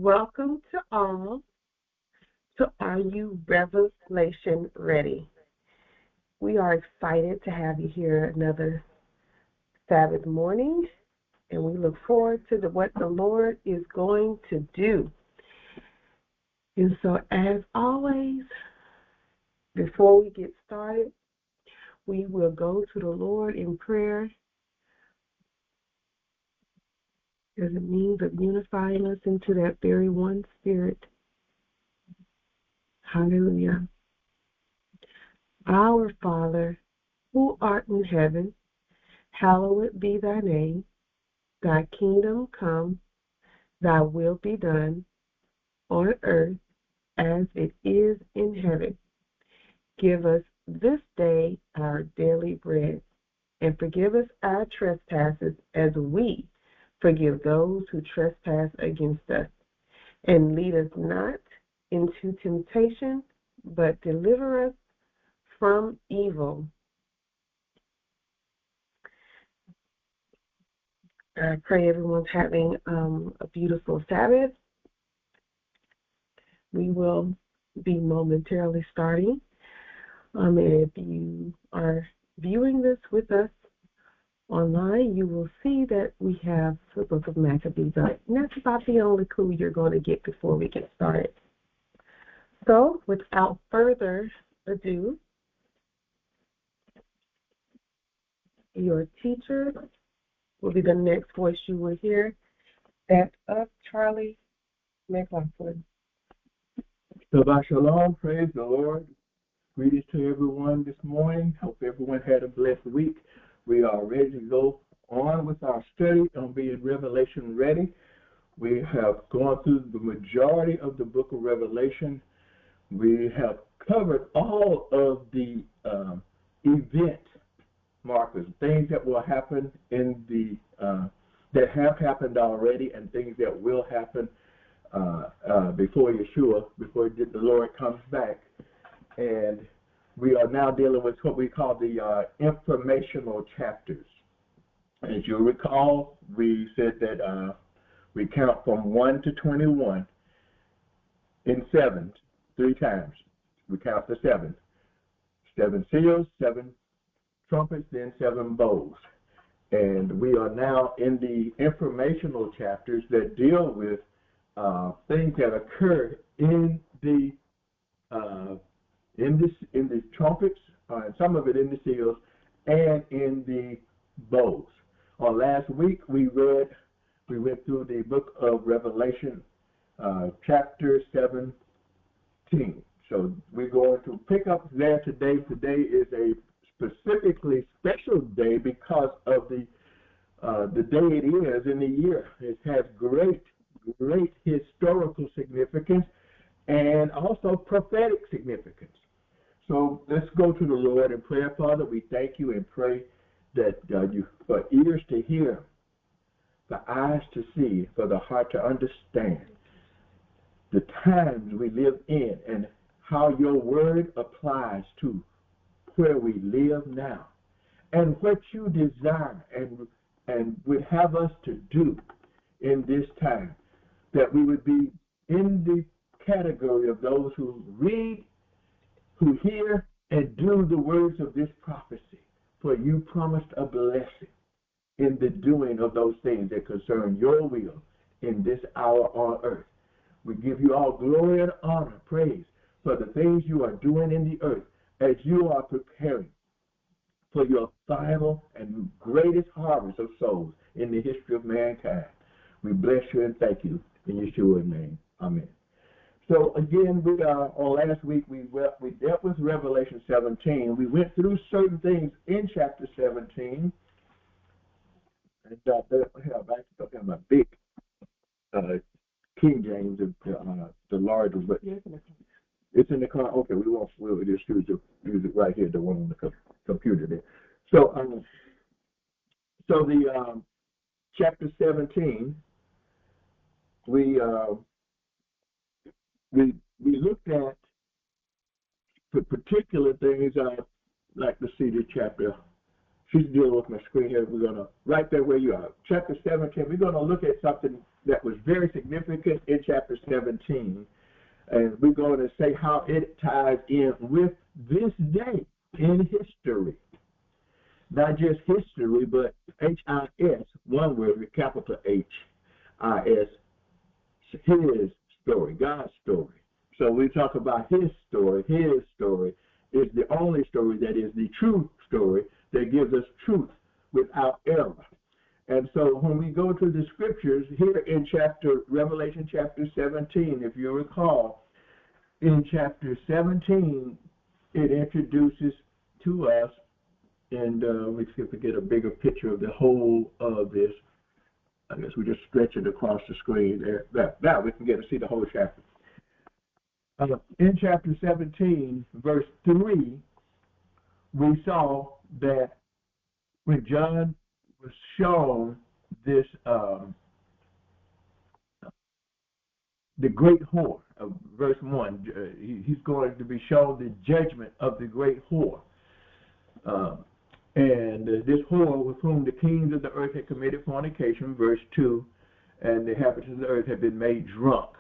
Welcome to all to Are You Revelation Ready? We are excited to have you here another Sabbath morning, and we look forward to what the Lord is going to do. And so, as always, before we get started, we will go to the Lord in prayer as a means of unifying us into that very one Spirit. Hallelujah. Our Father, who art in heaven, hallowed be thy name. Thy kingdom come, thy will be done on earth as it is in heaven. Give us this day our daily bread, and forgive us our trespasses as we forgive those who trespass against us. And lead us not into temptation, but deliver us from evil. I pray everyone's having a beautiful Sabbath. We will be momentarily starting. And if you are viewing this with us online, you will see that we have the book of Maccabees up. And that's about the only clue you're going to get before we get started. So, without further ado, your teacher will be the next voice you will hear. That's of Charlie McLaughlin. Shabbat Shalom, praise the Lord. Greetings to everyone this morning. Hope everyone had a blessed week. We are ready to go on with our study on being Revelation ready. We have gone through the majority of the book of Revelation. We have covered all of the event markers, things that will happen in the that have happened already, and things that will happen before Yeshua, before the Lord comes back. And we are now dealing with what we call the informational chapters. As you recall, we said that we count from 1 to 21 in sevens, 3 times. We count the sevens. 7 seals, 7 trumpets, then 7 bowls. And we are now in the informational chapters that deal with things that occur in the trumpets, and some of it in the seals, and in the bowls. Last week we went through the book of Revelation, chapter 17. So we're going to pick up there today. Today is a specifically special day because of the day it is in the year. It has great historical significance and also prophetic significance. So let's go to the Lord in prayer. Father, we thank you and pray that you for ears to hear, for eyes to see, for the heart to understand the times we live in and how your word applies to where we live now, and what you desire and would have us to do in this time, that we would be in the category of those who read, who hear, and do the words of this prophecy. For you promised a blessing in the doing of those things that concern your will in this hour on earth. We give you all glory and honor, praise, for the things you are doing in the earth as you are preparing for your final and greatest harvest of souls in the history of mankind. We bless you and thank you in Yeshua's name. Amen. So again, on last week we dealt with Revelation 17. We went through certain things in chapter 17. And I actually got my big King James, the larger, but it's in the car. Okay, we'll just use it right here, the one on the computer there. So the chapter 17, we looked at the particular things. I'd like to see the chapter she's dealing with my screen here. We're going to, right there where you are, chapter 17, we're going to look at something that was very significant in chapter 17. And we're going to say how it ties in with this day in history. Not just history, but H-I-S, one word with capital H-I-S, his story, God's story. So we talk about his story. His story is the only story that is the true story that gives us truth without error. And so when we go to the scriptures here in Revelation chapter 17, if you recall, in chapter 17, it introduces to us, and let me see if we get a bigger picture of the whole of this. I guess we just stretch it across the screen there. Now we can get to see the whole chapter. In chapter 17, verse 3, we saw that when John was shown this, the great whore, verse 1, he's going to be shown the judgment of the great whore. And this whore with whom the kings of the earth had committed fornication, verse 2, and the inhabitants of the earth had been made drunk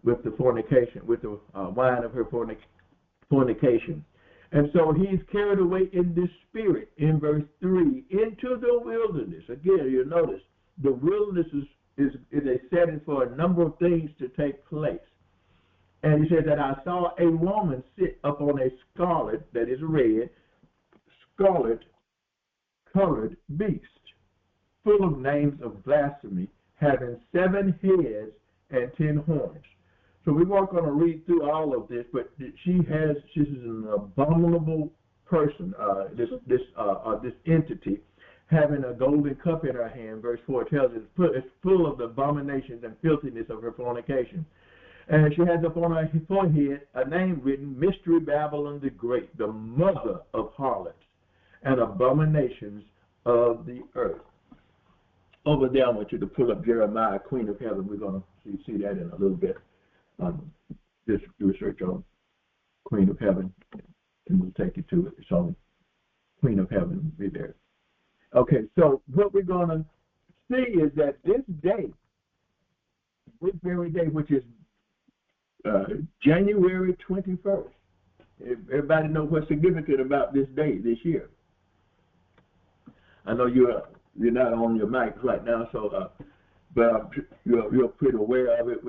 with the fornication, with the wine of her fornication. And so he's carried away in this spirit, in verse 3, into the wilderness. Again, you'll notice the wilderness is a setting for a number of things to take place. And he said that I saw a woman sit upon a scarlet, that is red, scarlet-colored beast, full of names of blasphemy, having 7 heads and 10 horns. So we weren't going to read through all of this, but she's an abominable person, this entity, having a golden cup in her hand. Verse 4 tells us it's full of the abominations and filthiness of her fornication. And she has upon her forehead a name written, Mystery Babylon the Great, the mother of harlots and abominations of the earth. Over there, I want you to pull up Jeremiah, Queen of Heaven. We're going to see that in a little bit. Just do research on Queen of Heaven, and we'll take you to it. It's on Queen of Heaven. Be there. Okay, so what we're going to see is that this very day, which is January 21st, everybody know what's significant about this day this year. I know you're not on your mics right now, so but you're pretty aware of it.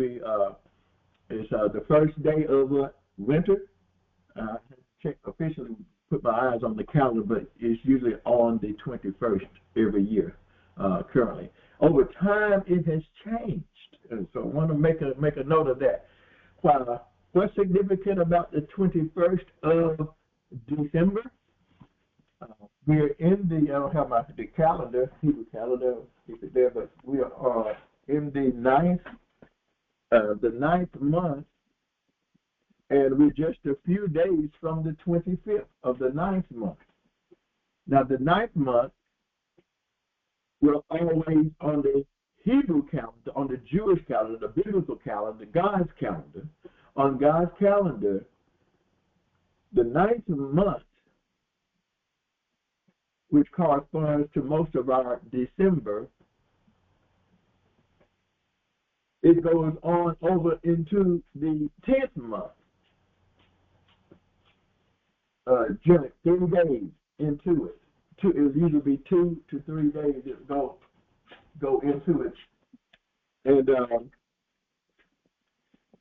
It's the first day of winter. I officially put my eyes on the calendar, but it's usually on the 21st every year currently. Over time, it has changed, and so I want to make a note of that. What's significant about the 21st of December? We're in the, I don't have the calendar, Hebrew calendar, keep it there, but we are in the ninth month, and we're just a few days from the 25th of the 9th month. Now, the 9th month will always on the Hebrew calendar, on the Jewish calendar, the biblical calendar, God's calendar. On God's calendar, the 9th month, which corresponds to most of our December, it goes on over into the 10th month. Just 3 days into it. It will usually be 2 to 3 days that go into it. And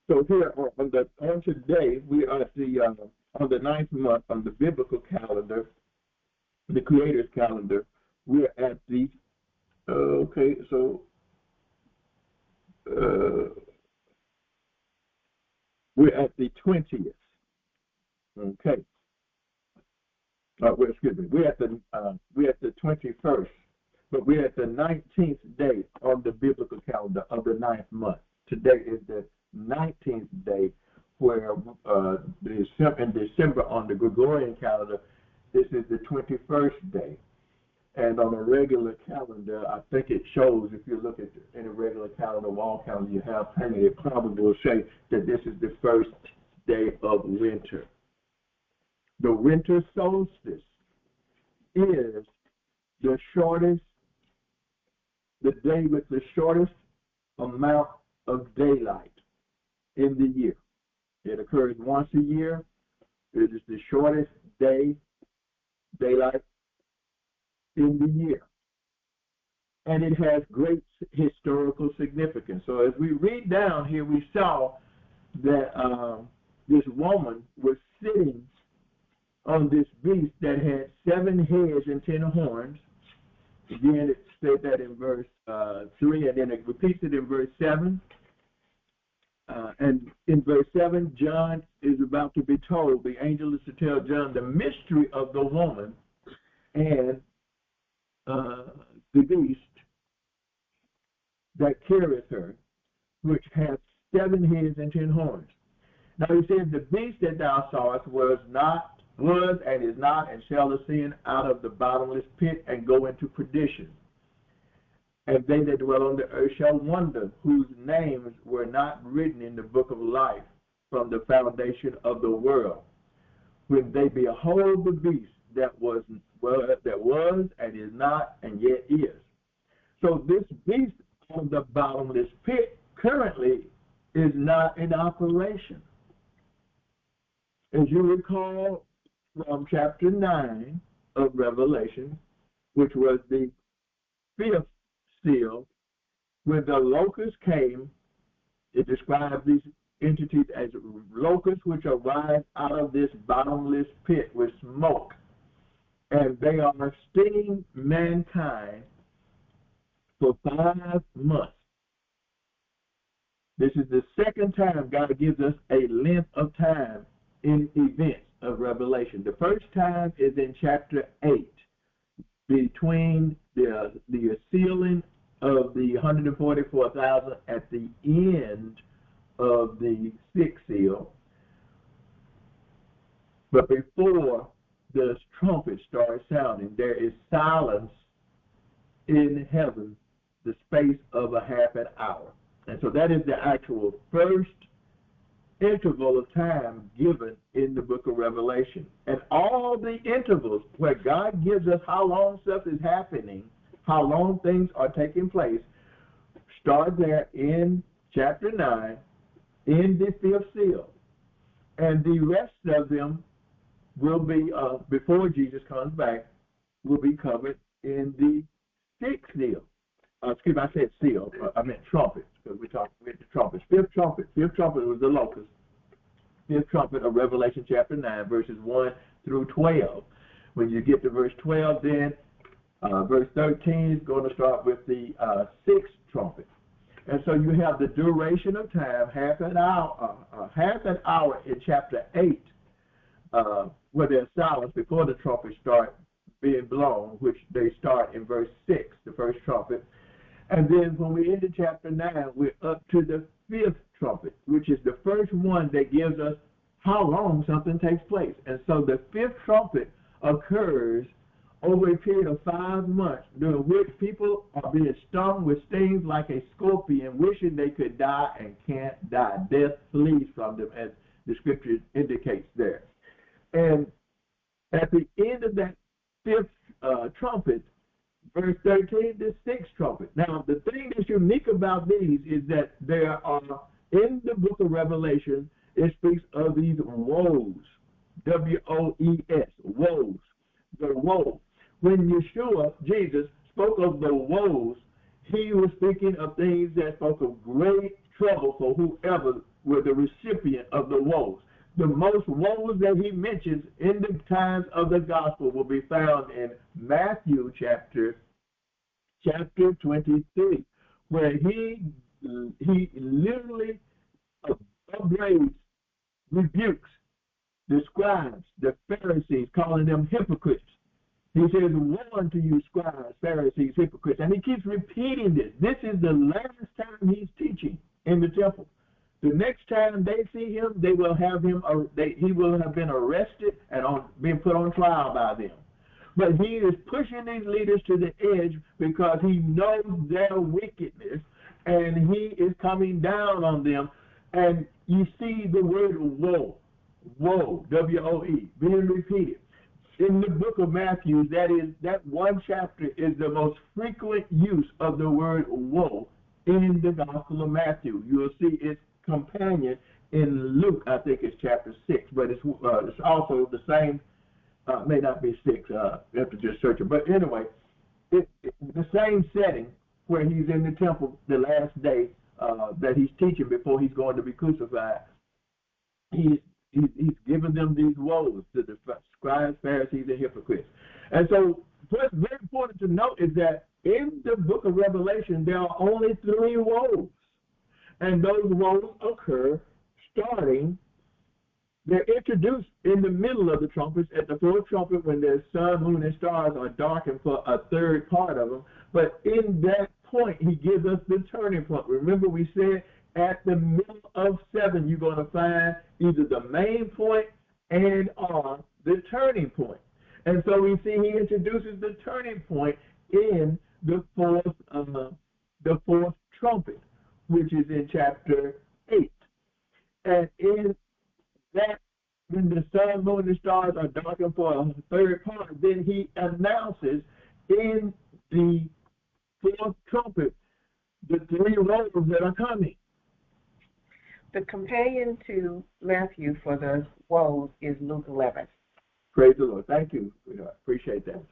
so here on today, we are at the on the 9th month on the biblical calendar, the Creator's calendar. We're at the we're at the 20th. Okay. Excuse me. We're at the 21st, but we're at the 19th day on the biblical calendar of the 9th month. Today is the 19th day, where in December on the Gregorian calendar, this is the 21st day. And on a regular calendar, I think it shows, if you look at any regular calendar, wall calendar you have hanging, it probably will say that this is the first day of winter. The winter solstice is the shortest, the day with the shortest amount of daylight in the year. It occurs once a year. It is the shortest daylight in the year. And it has great historical significance. So as we read down here, we saw that this woman was sitting on this beast that had 7 heads and 10 horns. Again, it said that in verse 3, and then it repeats it in verse 7. And in verse 7, John is about to be told, the angel is to tell John the mystery of the woman and the beast that carrieth her, which hath 7 heads and 10 horns. Now he says, the beast that thou sawest was and is not, and shall ascend out of the bottomless pit and go into perdition. And they that dwell on the earth shall wonder, whose names were not written in the book of life from the foundation of the world, when they behold the beast that was and is not and yet is. So this beast of the bottomless pit currently is not in operation. As you recall from chapter 9 of Revelation, which was the 5th seal, when the locusts came, it describes these entities as locusts which arise out of this bottomless pit with smoke. And they are stinging mankind for 5 months. This is the second time God gives us a length of time in events of Revelation. The first time is in chapter 8, between the sealing of the 144,000 at the end of the 6th seal, but before the trumpet starts sounding, there is silence in heaven, the space of a half an hour. And so that is the actual first interval of time given in the book of Revelation. And all the intervals where God gives us how long stuff is happening, how long things are taking place, start there in chapter 9, in the 5th seal. And the rest of them will be, before Jesus comes back, will be covered in the 6th seal. Excuse me, I said seal. I meant trumpets, because we talked with the trumpets. 5th trumpet. 5th trumpet was the locust. 5th trumpet of Revelation chapter 9, verses 1 through 12. When you get to verse 12, then verse 13 is going to start with the 6th trumpet. And so you have the duration of time, half an hour in chapter 8, where there's silence before the trumpets start being blown, which they start in verse 6, the first trumpet. And then when we enter chapter 9, we're up to the 5th trumpet, which is the first one that gives us how long something takes place. And so the 5th trumpet occurs over a period of 5 months, during which people are being stung with stings like a scorpion, wishing they could die and can't die. Death flees from them, as the scripture indicates there. And at the end of that 5th trumpet, verse 13, the 6th trumpet. Now, the thing that's unique about these is that there are, in the book of Revelation, it speaks of these woes, W-O-E-S, woes, the woe. When Yeshua, Jesus, spoke of the woes, he was speaking of things that spoke of great trouble for whoever were the recipient of the woes. The most woes that he mentions in the times of the gospel will be found in Matthew chapter 23, where he literally upbraids, rebukes the scribes, the Pharisees, calling them hypocrites. He says, woe unto you, scribes, Pharisees, hypocrites. And he keeps repeating this. This is the last time he's teaching in the temple. The next time they see him, they will have him. He will have been arrested and being put on trial by them. But he is pushing these leaders to the edge because he knows their wickedness, and he is coming down on them. And you see the word woe, woe, W-O-E, being repeated. in the book of Matthew, that one chapter is the most frequent use of the word woe in the Gospel of Matthew. You'll see its companion in Luke, I think it's chapter 6, but it's also the same, may not be 6, you have to just search it. But anyway, the same setting where he's in the temple the last day that he's teaching before he's going to be crucified. He's given them these woes to the scribes, Pharisees, and hypocrites. And so what's very important to note is that in the book of Revelation, there are only 3 woes. And those woes occur starting, they're introduced in the middle of the trumpets at the 4th trumpet when the sun, moon, and stars are darkened for a third part of them. But in that point, he gives us the turning point. Remember, we said at the middle of 7, you're going to find either the main point and or the turning point. And so we see he introduces the turning point in the fourth trumpet, which is in chapter 8. And in that, when the sun, moon, and stars are darkened for a third part, then he announces in the 4th trumpet the 3 woes that are coming. The companion to Matthew for the woes is Luke 11. Praise the Lord. Thank you. Appreciate that.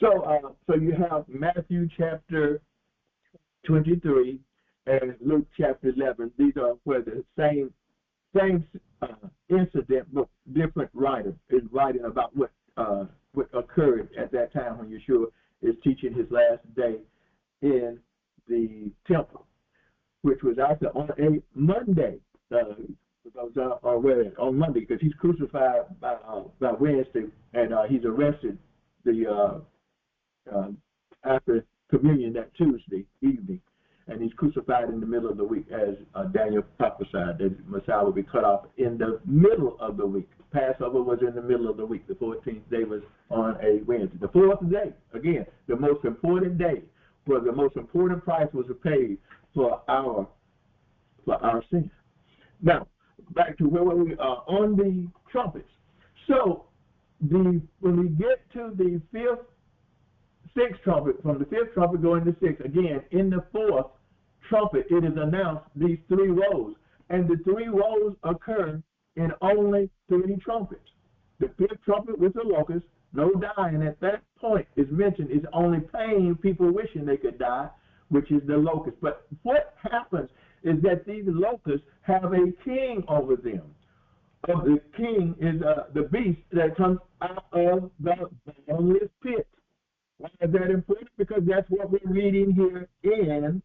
So, so you have Matthew chapter 23 and Luke chapter 11. These are where the same incident, but different writer is writing about what occurred at that time when Yeshua is teaching his last day in the temple, which was actually on a Monday. On Monday, because he's crucified by Wednesday, and he's arrested after communion that Tuesday evening, and he's crucified in the middle of the week, as Daniel prophesied that Messiah would be cut off in the middle of the week. Passover was in the middle of the week. The 14th day was on a Wednesday. The 4th day, again, the most important day, where the most important price was paid for our sin. Now, back to where we are on the trumpets. So, when we get to the 5th, 6th trumpet, from the 5th trumpet going to 6th, again, in the 4th trumpet, it is announced these 3 woes. And the 3 woes occur in only 3 trumpets. The 5th trumpet with the locust, no dying at that point is mentioned. It's only pain, people wishing they could die, which is the locust. But what happens is that these locusts have a king over them. The king is the beast that comes out of the bottomless pit. Why is that important? Because that's what we're reading here in.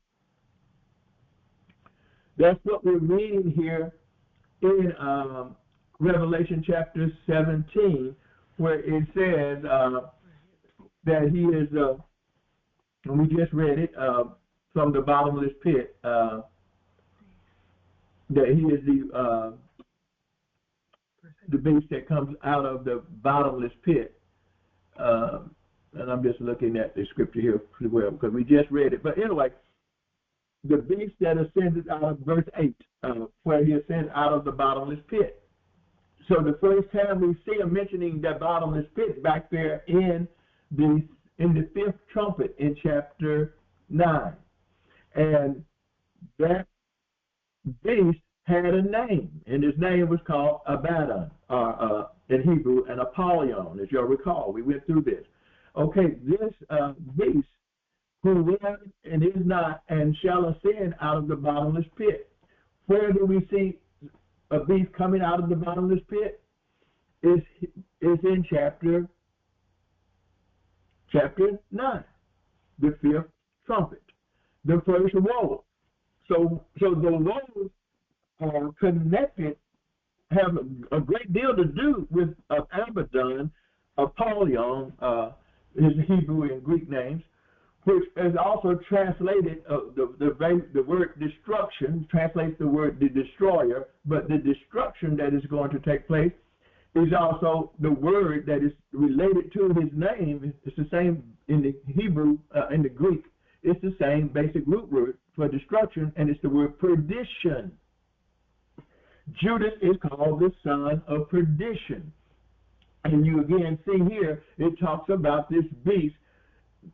That's what we're reading here in Revelation chapter 17, where it says that he is, and we just read it from the bottomless pit. That he is the beast that comes out of the bottomless pit. And I'm just looking at the scripture here pretty well because we just read it. But anyway, the beast that ascended out of verse 8, where he ascends out of the bottomless pit. So the first time we see him mentioning that bottomless pit back there in the 5th trumpet in chapter 9. And that beast had a name, and his name was called Abaddon, in Hebrew, and Apollyon, as you'll recall. We went through this. Okay, this beast, who was and is not and shall ascend out of the bottomless pit. Where do we see a beast coming out of the bottomless pit? Is in chapter 9, the 5th trumpet, the first woe. So the woes are connected, have a great deal to do with Abaddon, Apollyon, his Hebrew and Greek names, which is also translated, the word destruction translates the word the destroyer, but the destruction that is going to take place is also the word that is related to his name. It's the same in the Hebrew, in the Greek. It's the same basic root word for destruction, and it's the word perdition. Judas is called the son of perdition. And you again see here, it talks about this beast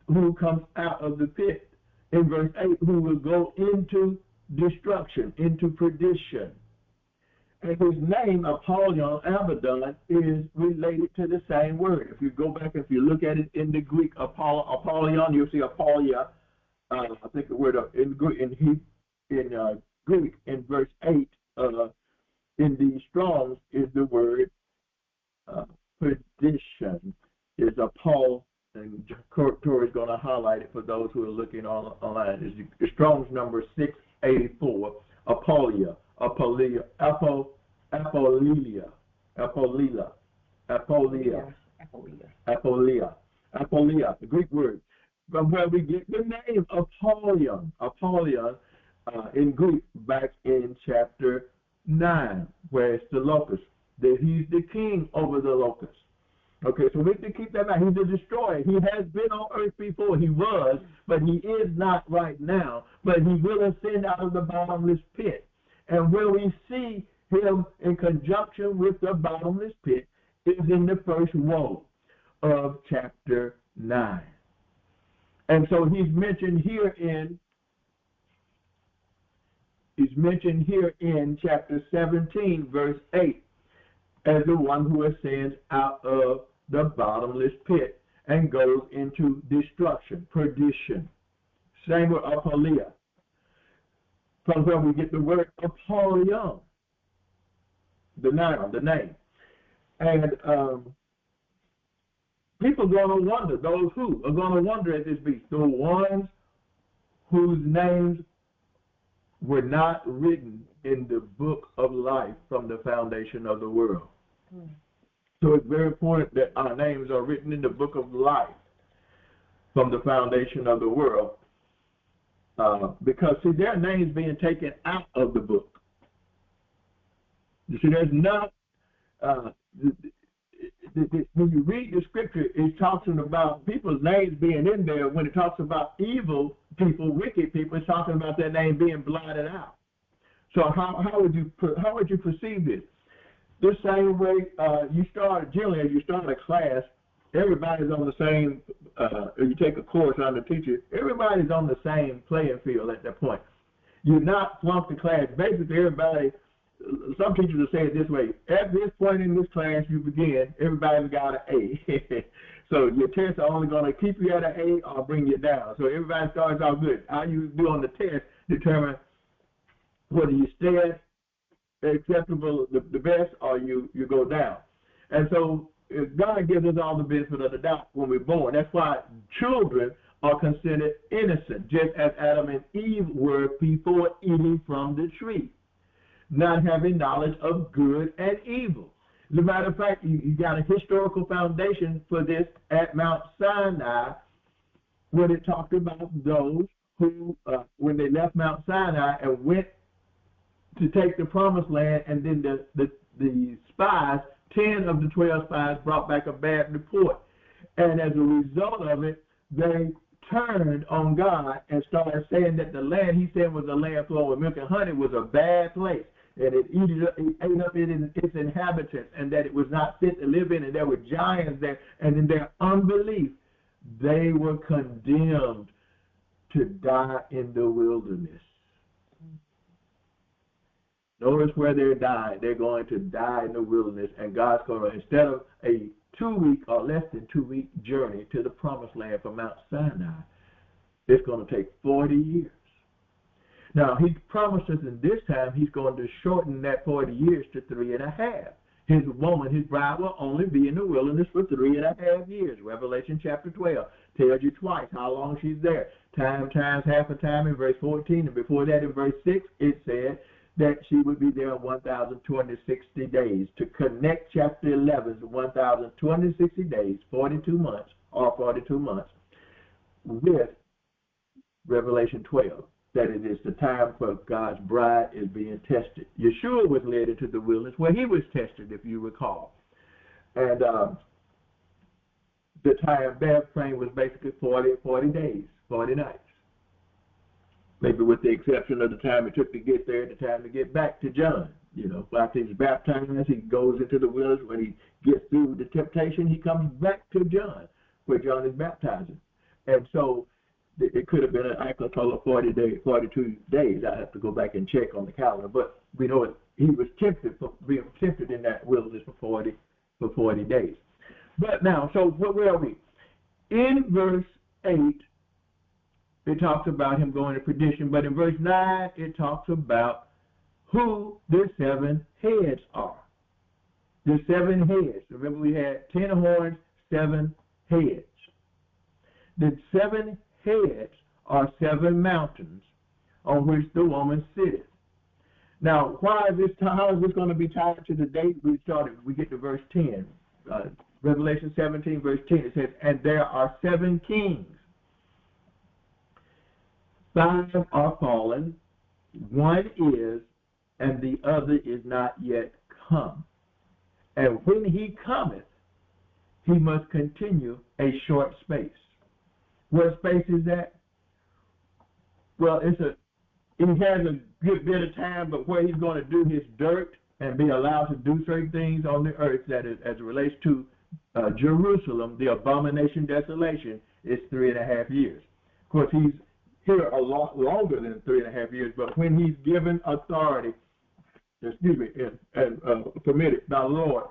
who comes out of the pit in verse 8, who will go into destruction, into perdition. And his name, Apollyon, Abaddon, is related to the same word. If you go back, if you look at it in the Greek, Apollyon, you'll see Apollia. I think the word in Greek, in verse 8, in the Strong's, is the word perdition, is Apoll, and Tori's going to highlight it for those who are looking online. Is the Strong's number 684, Apollia. Apollea, Apollea, the Greek word, from where we get the name Apollyon. Apollyon in Greek, back in chapter 9, where it's the locust, that he's the king over the locust. Okay, so we have to keep that in mind. He's a destroyer. He has been on earth before. He was, but he is not right now. But he will ascend out of the bottomless pit. And where we see him in conjunction with the bottomless pit is in the first woe of chapter 9. And so he's mentioned here in chapter 17, verse 8, as the one who ascends out of the bottomless pit and goes into destruction, perdition. Same with Apollea, from where we get the word Apollyon, the noun, the name. And people are going to wonder, those who are going to wonder at this beast, the ones whose names were not written in the book of life from the foundation of the world. So it's very important that our names are written in the book of life from the foundation of the world, because, see, their names being taken out of the book. You see, there's not, when you read the scripture, it's talking about people's names being in there. When it talks about evil people, wicked people, it's talking about their name being blotted out. So how would you perceive this? The same way generally as you start a class, everybody's on the same, you take a course under teacher, everybody's on the same playing field at that point. You're not flunked the class. Basically, everybody, some teachers will say it this way: at this point in this class you begin, everybody's got an A. So your tests are only going to keep you at an A or bring you down. So everybody starts out good. How you do on the test determine whether you stay acceptable, the best, or you go down. And so God gives us all the benefit of the doubt when we're born. That's why children are considered innocent, just as Adam and Eve were before eating from the tree, not having knowledge of good and evil. As a matter of fact, you got a historical foundation for this at Mount Sinai, when it talked about those who, when they left Mount Sinai and went to take the promised land, and then the spies, 10 of the 12 spies, brought back a bad report. And as a result of it, they turned on God and started saying that the land he said was a land flowing with milk and honey was a bad place, and it ate up its inhabitants, and that it was not fit to live in, and there were giants there. And in their unbelief, they were condemned to die in the wilderness. Notice where they're dying. They're going to die in the wilderness, and God's going to, instead of a 2-week or less than 2-week journey to the promised land from Mount Sinai, it's going to take 40 years. Now, he promises in this time he's going to shorten that 40 years to 3.5. His woman, his bride, will only be in the wilderness for 3.5 years. Revelation chapter 12 tells you twice how long she's there. Time times half a time in verse 14, and before that in verse 6, it said that she would be there 1,260 days. To connect chapter 11's 1,260 days, 42 months, with Revelation 12, that it is the time for God's bride is being tested. Yeshua was led into the wilderness where he was tested, if you recall. And the time frame was basically 40 days, 40 nights. Maybe with the exception of the time it took to get there, the time to get back to John. You know, after he's baptized, he goes into the wilderness. When he gets through the temptation, he comes back to John, where John is baptizing. And so it could have been an actual total of 42 days. I have to go back and check on the calendar. But we know he was being tempted in that wilderness for 40 days. But now, so where are we? In verse 8, it talks about him going to perdition. But in verse 9, it talks about who the 7 heads are. The 7 heads. Remember, we had 10 horns, 7 heads. The 7 heads are 7 mountains on which the woman sitteth. Now, how is this going to be tied to the date we started? We get to verse 10. Revelation 17, verse 10, it says, and there are 7 kings. 5 are fallen, 1 is, and the other is not yet come. And when he cometh, he must continue a short space. What space is that? Well, he has a good bit of time, but where he's going to do his dirt and be allowed to do certain things on the earth, that is, as it relates to Jerusalem, the abomination, desolation, is 3.5 years. Of course, he's here a lot longer than 3.5 years, but when he's given authority, and permitted by the Lord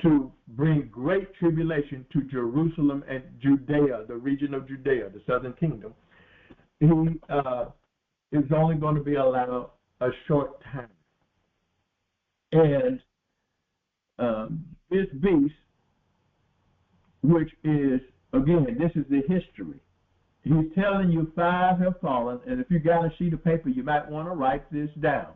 to bring great tribulation to Jerusalem and Judea, the region of Judea, the southern kingdom, he is only going to be allowed a short time. And this beast, which is, again, this is the history. He's telling you 5 have fallen, and if you got a sheet of paper, you might want to write this down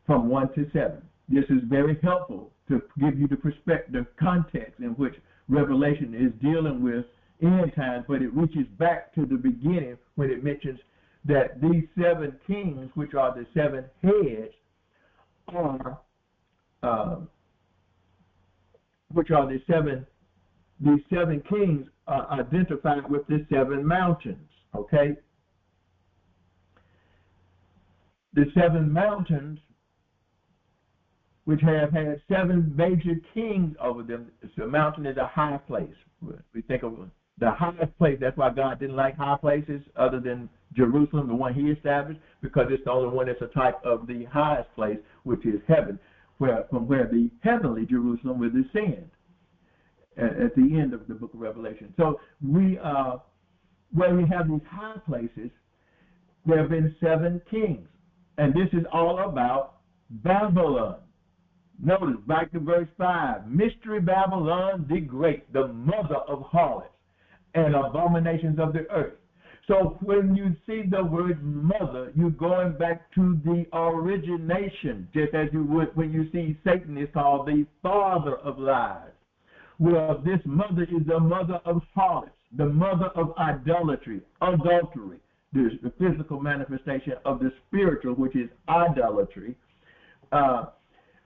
from 1 to 7. This is very helpful to give you the perspective, context in which Revelation is dealing with end times, but it reaches back to the beginning when it mentions that these 7 kings, which are the 7 heads, these 7 kings are identified with the 7 mountains, okay? The 7 mountains, which have had 7 major kings over them. The mountain is a high place. We think of the highest place. That's why God didn't like high places other than Jerusalem, the one he established, because it's the only one that's a type of the highest place, which is heaven, from where the heavenly Jerusalem will descend at the end of the book of Revelation. So where we have these high places, there have been 7 kings. And this is all about Babylon. Notice, back to verse 5, Mystery Babylon the Great, the mother of harlots and abominations of the earth. So when you see the word mother, you're going back to the origination, just as you would when you see Satan is called the father of lies. Well, this mother is the mother of harlots, the mother of idolatry, adultery, the physical manifestation of the spiritual, which is idolatry.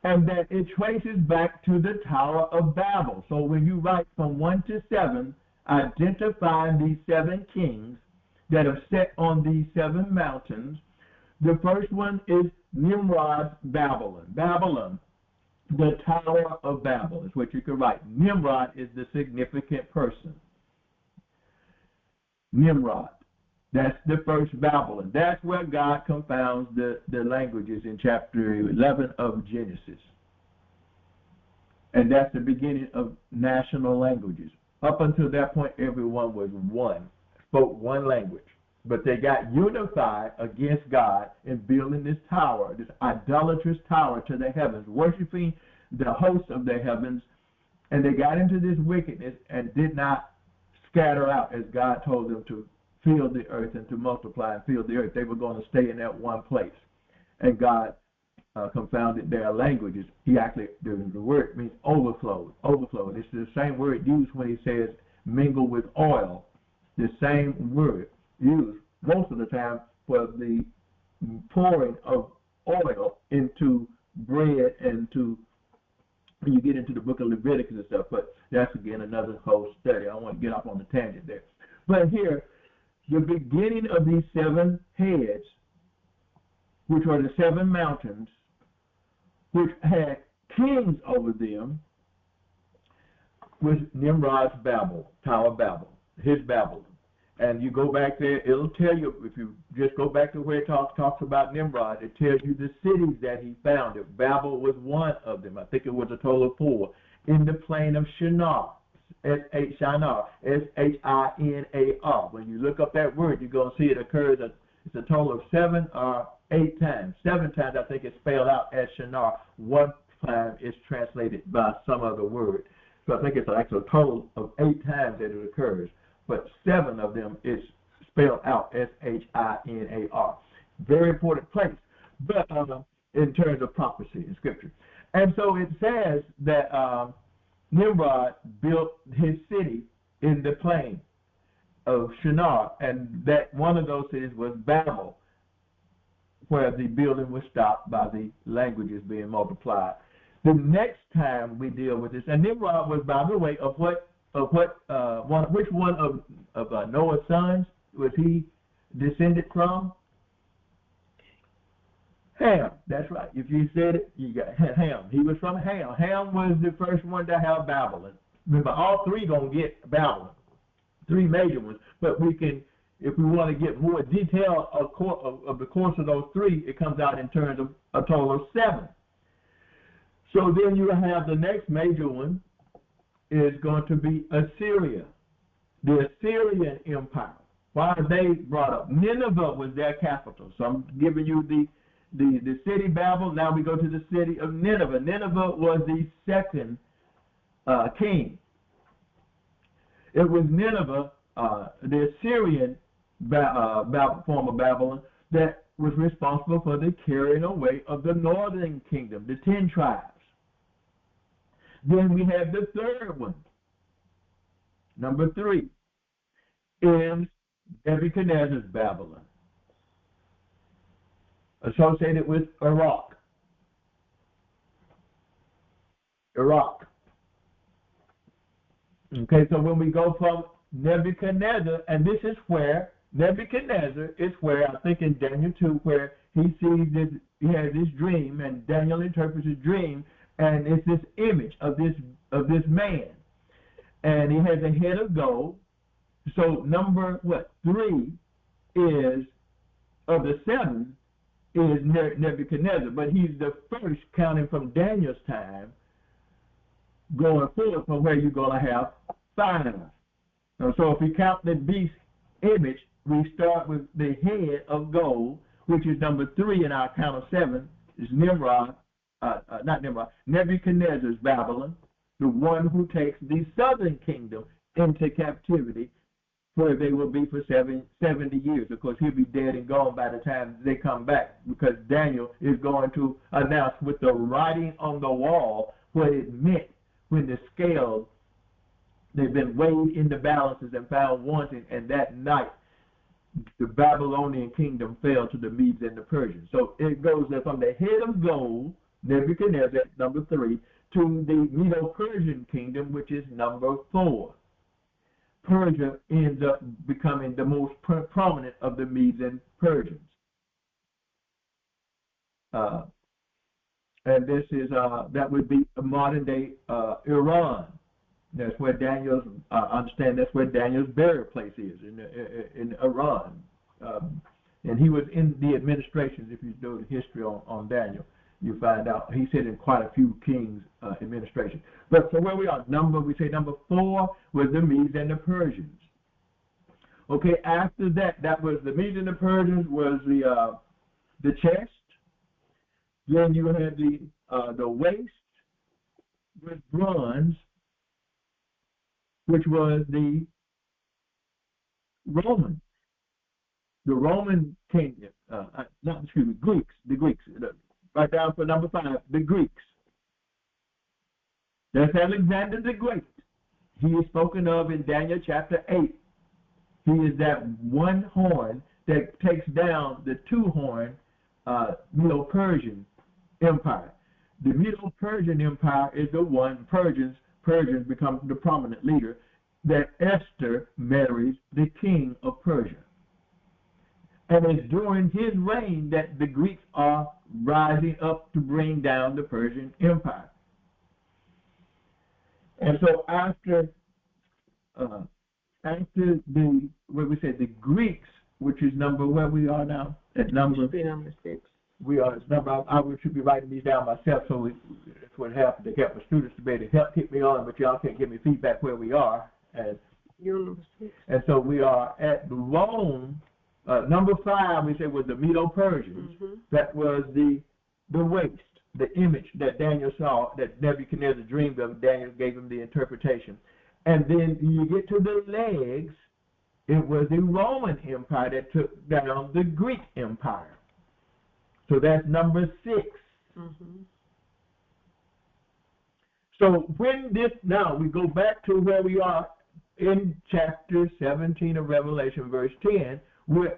And that it traces back to the Tower of Babel. So when you write from 1 to 7, identifying these 7 kings that are set on these 7 mountains, the first one is Nimrod's Babylon. Babylon, the Tower of Babel is what you can write. Nimrod is the significant person. Nimrod. That's the first Babylon. That's where God confounds the languages in chapter 11 of Genesis. And that's the beginning of national languages. Up until that point, everyone was one, spoke one language. But they got unified against God in building this tower, this idolatrous tower to the heavens, worshiping the hosts of the heavens. And they got into this wickedness and did not scatter out as God told them to fill the earth and to multiply and fill the earth. They were going to stay in that one place. And God confounded their languages. He actually, the word means overflowed. Overflowed. It's the same word used when he says mingle with oil. The same word used most of the time for the pouring of oil into bread and to, when you get into the book of Leviticus and stuff, but that's again another whole study. I don't want to get off on the tangent there. But here, the beginning of these 7 heads, which are the 7 mountains, which had kings over them, was Nimrod's Babel, Tower of Babel, his Babylon. And you go back there, it'll tell you, if you just go back to where it talks about Nimrod, it tells you the cities that he founded. Babel was one of them. I think it was a total of 4. In the plain of Shinar, Shinar, Shinar. When you look up that word, you're going to see it occurs, it's a total of 7 or 8 times. 7 times I think it's spelled out as Shinar. 1 time it's translated by some other word. So I think it's actually a total of 8 times that it occurs. But 7 of them is spelled out Shinar. Very important place, but in terms of prophecy in Scripture. And so it says that Nimrod built his city in the plain of Shinar, and that one of those cities was Babel, where the building was stopped by the languages being multiplied. The next time we deal with this, and Nimrod was, by the way, which one of Noah's sons was he descended from? Ham. That's right. If you said it, you got Ham. He was from Ham. Ham was the first one to have Babylon. Remember, all 3 gonna get Babylon, 3 major ones. But we can, if we want to get more detail of the course of those 3, it comes out in terms of a total of 7. So then you have the next major one is going to be Assyria, the Assyrian Empire. Why are they brought up? Nineveh was their capital. So I'm giving you the city Babel. Now we go to the city of Nineveh. Nineveh was the second king. It was Nineveh, the Assyrian form of Babylon, that was responsible for the carrying away of the northern kingdom, the 10 tribes. Then we have the third one. Number 3 is Nebuchadnezzar's Babylon, associated with Iraq. Okay, so when we go from Nebuchadnezzar, and this is where Nebuchadnezzar is where, I think in Daniel 2, where he sees this, he has this dream, and Daniel interprets his dream, and it's this image of this man, and he has a head of gold. So number 3 is of the 7 is Nebuchadnezzar, but he's the first, counting from Daniel's time, going forward from where you're going to have 5. So if we count the beast image, we start with the head of gold, which is number 3 in our count of 7, is Nebuchadnezzar's Babylon, the one who takes the southern kingdom into captivity, where they will be for 70 years. Of course, he'll be dead and gone by the time they come back, because Daniel is going to announce with the writing on the wall what it meant when the scales, they've been weighed in the balances and found wanting, and that night the Babylonian kingdom fell to the Medes and the Persians. So it goes from the head of gold, Nebuchadnezzar, number 3, to the Medo-Persian kingdom, which is number 4. Persia ends up becoming the most prominent of the Medes and Persians. And this is, that would be modern day Iran. That's where Daniel's, understand that's where Daniel's burial place is, in Iran. And he was in the administrations. If you know the history on Daniel, you find out he sat in quite a few kings' administration. But so where we are, we say number 4 was the Medes and the Persians. Okay, after that, that was the Medes and the Persians was the chest. Then you had the waist with bronze, which was the Roman kingdom. The Greeks. Right down for number 5, the Greeks. That's Alexander the Great. He is spoken of in Daniel chapter 8. He is that one horn that takes down the 2-horn Medo-Persian Empire. The Medo-Persian Empire is the one Persians become the prominent leader, that Esther marries the king of Persia. And it's during his reign that the Greeks are rising up to bring down the Persian Empire. And so after the what we said, the Greeks, which is number where we are now at number. Be number 6. We are number. I should be writing these down myself, so that's what happened to help the students to be able to help keep me on, but y'all can't give me feedback where we are. And You're number 6. And so we are at Rome. Number 5, we said, was the Medo-Persians. Mm-hmm. That was the waste, the image that Daniel saw, that Nebuchadnezzar dreamed of. Daniel gave him the interpretation. And then you get to the legs, it was the Roman Empire that took down the Greek Empire. So that's number 6. Mm-hmm. So now we go back to where we are in chapter 17 of Revelation, verse 10. We're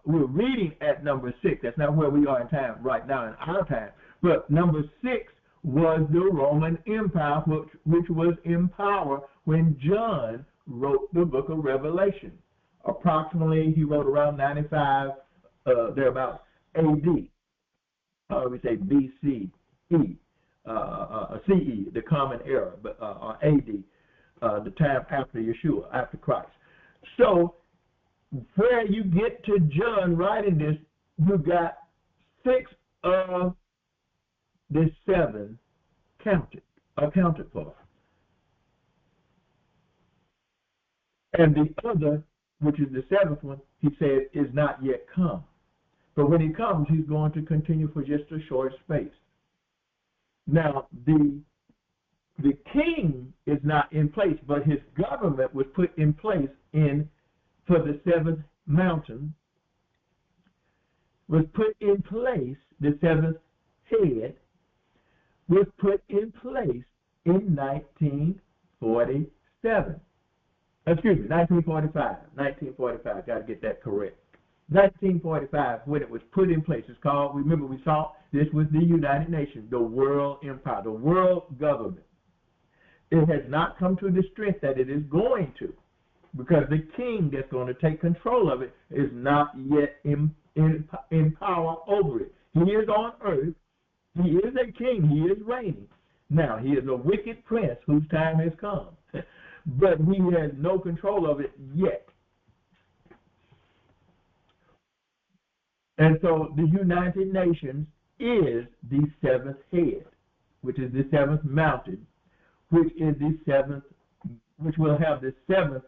reading at number 6. That's not where we are in time right now in our time. But number 6 was the Roman Empire, which was in power when John wrote the book of Revelation. Approximately, he wrote around 95, thereabouts, A.D. We say B.C.E. C.E., the common era, but A.D., the time after Yeshua, after Christ. So, where you get to John writing this, you got 6 of the 7 accounted for. And the other, which is the 7th one, he said, is not yet come. But when he comes, he's going to continue for just a short space. Now, the king is not in place, but his government was put in place for the 7th mountain, was put in place, the 7th head, was put in place in 1947. Excuse me, 1945. 1945, got to get that correct. 1945, when it was put in place, it's called, remember we saw, this was the United Nations, the world empire, the world government. It has not come to the strength that it is going to, because the king that's going to take control of it is not yet in power over it. He is on earth. He is a king. He is reigning. Now, he is a wicked prince whose time has come, but he has no control of it yet. And so the United Nations is the 7th head, which is the 7th mountain, which is the 7th, which will have the 7th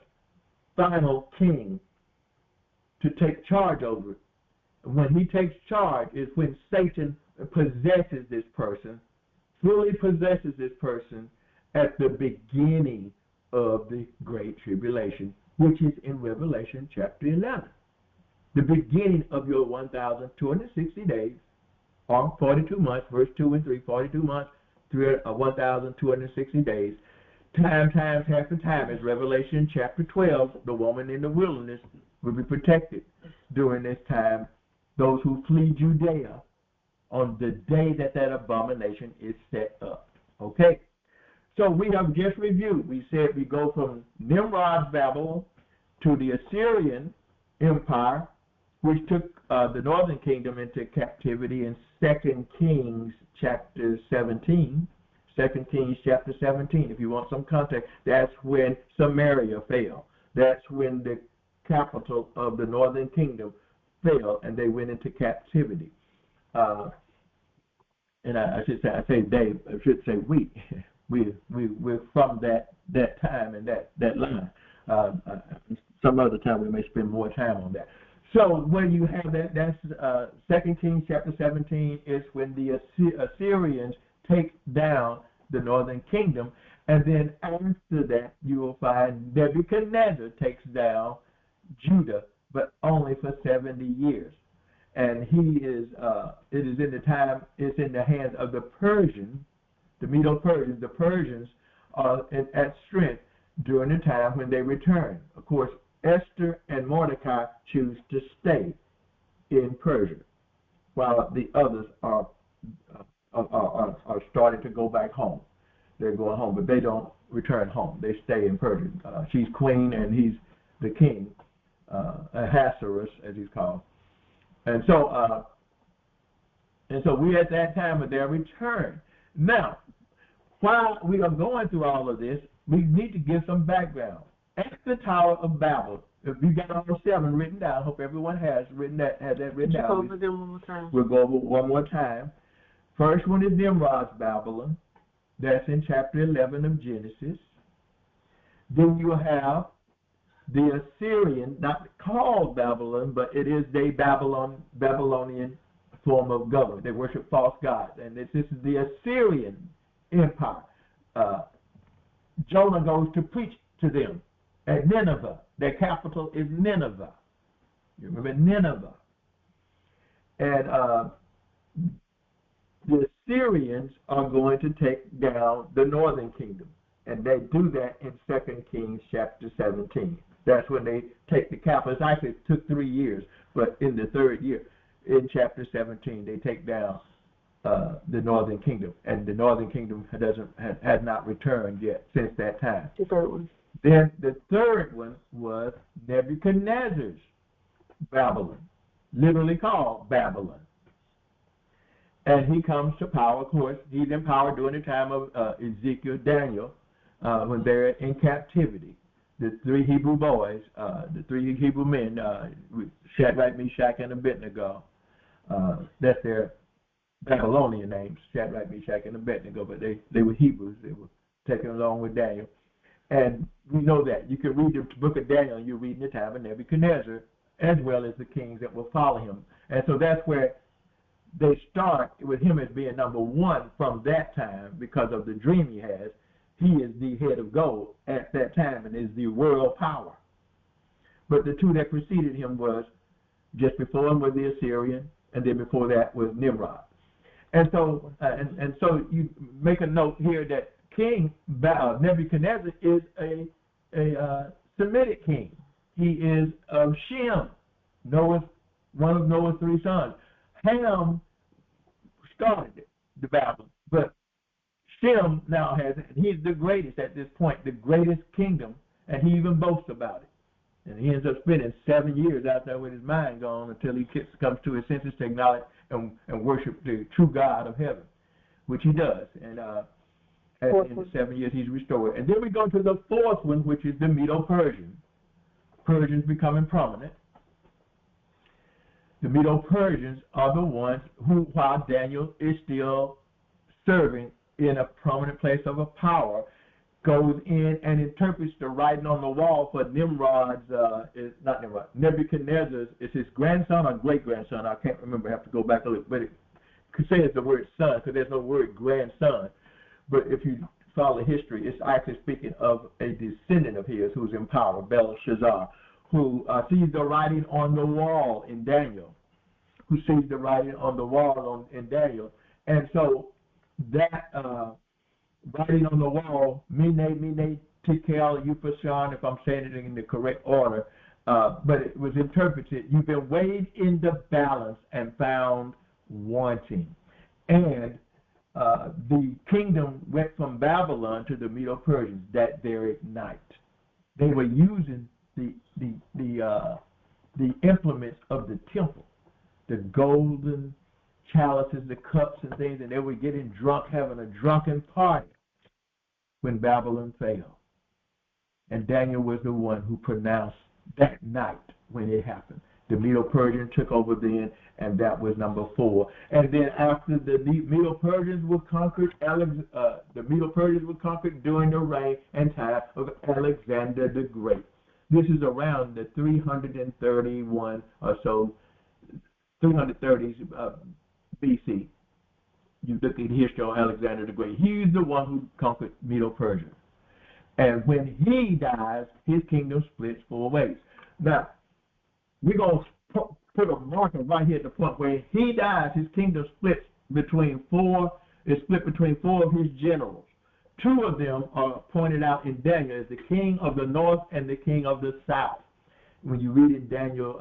final king to take charge over it. When he takes charge is when Satan possesses this person, fully possesses this person at the beginning of the Great Tribulation, which is in Revelation chapter 11. The beginning of your 1,260 days, or 42 months, verse 2 and 3, 42 months, 1,260 days. Times after time, as Revelation chapter 12, the woman in the wilderness will be protected during this time. Those who flee Judea on the day that abomination is set up. Okay? So we have just reviewed. We said we go from Nimrod's Babylon to the Assyrian Empire, which took the northern kingdom into captivity in 2 Kings chapter 17. 2 Kings chapter 17, if you want some context, that's when Samaria fell. That's when the capital of the northern kingdom fell, and they went into captivity. And I should say we. We're from that time and that line. Some other time we may spend more time on that. So when you have that's 2 Kings chapter 17 is when the Assyrians take down the northern kingdom, and then after that you will find Nebuchadnezzar takes down Judah, but only for 70 years. And he is it is in the time, it's in the hands of the Persians, the Medo-Persians. The Persians are at strength during the time when they return. Of course, Esther and Mordecai choose to stay in Persia, while the others are starting to go back home. They're going home, but they don't return home. They stay in Persia. She's queen and he's the king, Ahasuerus, as he's called. And so we're at that time of their return. Now, while we are going through all of this, we need to give some background. At the Tower of Babel, if you got all 7 written down, I hope everyone has that written down. Go over them one more time. We'll go over one more time. First one is Nimrod's Babylon. That's in chapter 11 of Genesis. Then you have the Assyrian, not called Babylon, but it is the Babylonian form of government. They worship false gods. And this is the Assyrian Empire. Jonah goes to preach to them at Nineveh. Their capital is Nineveh. You remember Nineveh. And the Assyrians are going to take down the northern kingdom. And they do that in 2 Kings chapter 17. That's when they take the capital. It actually took 3 years, but in the 3rd year, in chapter 17, they take down the northern kingdom. And the northern kingdom has not returned yet since that time. The third one. Then the 3rd one was Nebuchadnezzar's Babylon, literally called Babylon. And he comes to power. Of course, he's in power during the time of Ezekiel, Daniel, when they're in captivity. The 3 Hebrew boys, the 3 Hebrew men, Shadrach, Meshach, and Abednego, that's their Babylonian names, Shadrach, Meshach, and Abednego, but they were Hebrews. They were taken along with Daniel. And we know that. You can read the book of Daniel, and you're reading the time of Nebuchadnezzar, as well as the kings that will follow him. And so that's where they start with him as being number 1 from that time because of the dream he has. He is the head of gold at that time and is the world power. But the 2 that preceded him was, just before him was the Assyrian, and then before that was Nimrod. And so so you make a note here that King Nebuchadnezzar is a Semitic king. He is of Shem, one of Noah's 3 sons. Ham started the Babylon, but Shem now has it. He's the greatest at this point, the greatest kingdom, and he even boasts about it. And he ends up spending 7 years out there with his mind gone until he comes to his senses to acknowledge and worship the true God of heaven, which he does. And in the 7 years he's restored. And then we go to the 4th one, which is the Medo-Persian. Persians becoming prominent. The Medo-Persians are the ones who, while Daniel is still serving in a prominent place of a power, goes in and interprets the writing on the wall for Nebuchadnezzar's, is his grandson or great-grandson. I can't remember. I have to go back a little. But it could say it's the word son because there's no word grandson. But if you follow history, it's actually speaking of a descendant of his who's in power, Belshazzar, who sees the writing on the wall in Daniel, in Daniel. And so that writing on the wall, Mene, Tekel, Upharsin, if I'm saying it in the correct order, but it was interpreted, you've been weighed in the balance and found wanting. And the kingdom went from Babylon to the Medo-Persians that very night. They were using the implements of the temple, the golden chalices, the cups and things, and they were getting drunk, having a drunken party when Babylon fell. And Daniel was the one who pronounced that night when it happened. The Medo-Persians took over then, and that was number 4. And then after the Medo-Persians were conquered, during the reign and time of Alexander the Great. This is around the 331 or so, 330s BC. You look at history on Alexander the Great. He's the one who conquered Medo-Persia. And when he dies, his kingdom splits 4 ways. Now, we're going to put a marker right here at the point where he dies, his kingdom splits between 4 of his generals. 2 of them are pointed out in Daniel as the king of the north and the king of the south. When you read in Daniel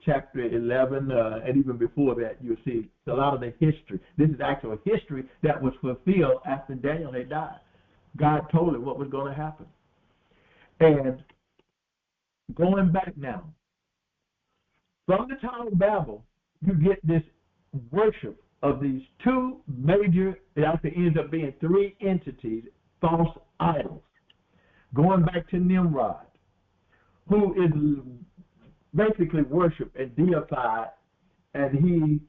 chapter 11, and even before that, you'll see a lot of the history. This is actual history that was fulfilled after Daniel had died. God told him what was going to happen. And going back now, from the Tower of Babel, you get this worship of these two major, it actually ends up being three entities, false idols. Going back to Nimrod, who is basically worshipped and deified, and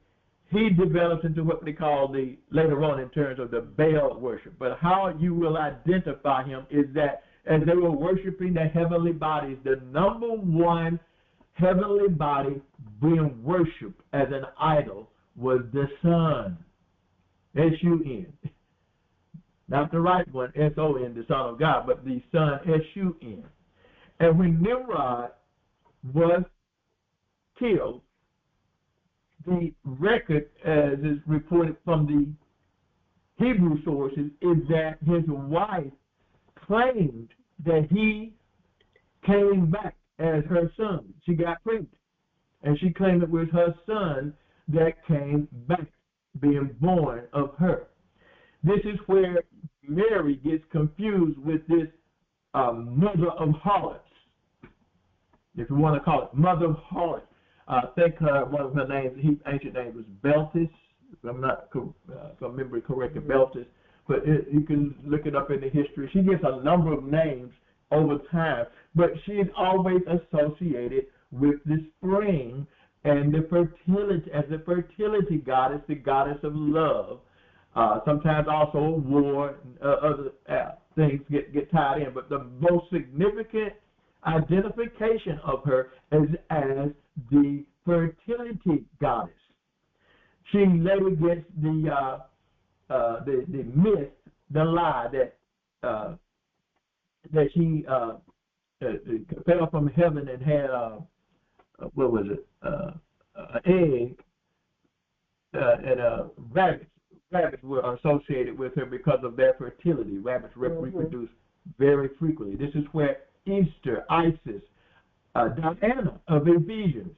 he develops into what they call later on in terms of the Baal worship. But how you will identify him is that as they were worshiping the heavenly bodies, the number one heavenly body being worshipped as an idol was the sun, S-U-N. Not the right one, S-O-N, the Son of God, but the Son, S-U-N. And when Nimrod was killed, the record, as is reported from the Hebrew sources, is that his wife claimed that he came back as her son. She got pregnant, and she claimed it was her son that came back, being born of her. This is where Mary gets confused with this mother of harlots, if you want to call it mother of harlots. I think one of her names, ancient name was Beltis, if I'm not, if I remember correctly, Beltis. But you can look it up in the history. She gets a number of names over time, but she is always associated with the spring and the fertility, as the fertility goddess, the goddess of love. Sometimes also war and other things get tied in, but the most significant identification of her is as the fertility goddess. She later gets the myth, the lie that she fell from heaven and had what was it, an egg, and rabbits. Rabbits were associated with her because of their fertility. Rabbits reproduce very frequently. This is where Easter, Isis, Diana of Ephesians,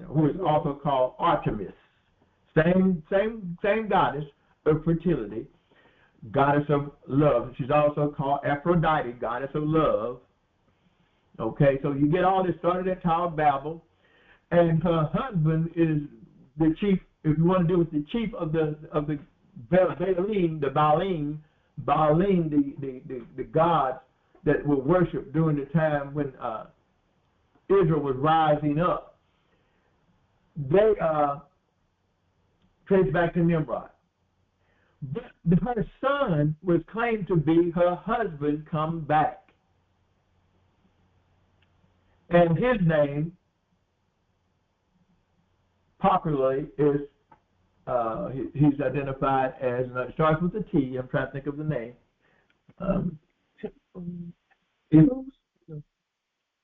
who is also called Artemis, same goddess of fertility, goddess of love. She's also called Aphrodite, goddess of love. Okay, so you get all this started at Tower of Babel, and her husband is the chief. If you want to deal with the chief of the Baalim, the gods that were worshipped during the time when Israel was rising up, they trace back to Nimrod. But her son was claimed to be her husband come back. And his name, popularly, is, he's identified as, it starts with a T, I'm trying to think of the name.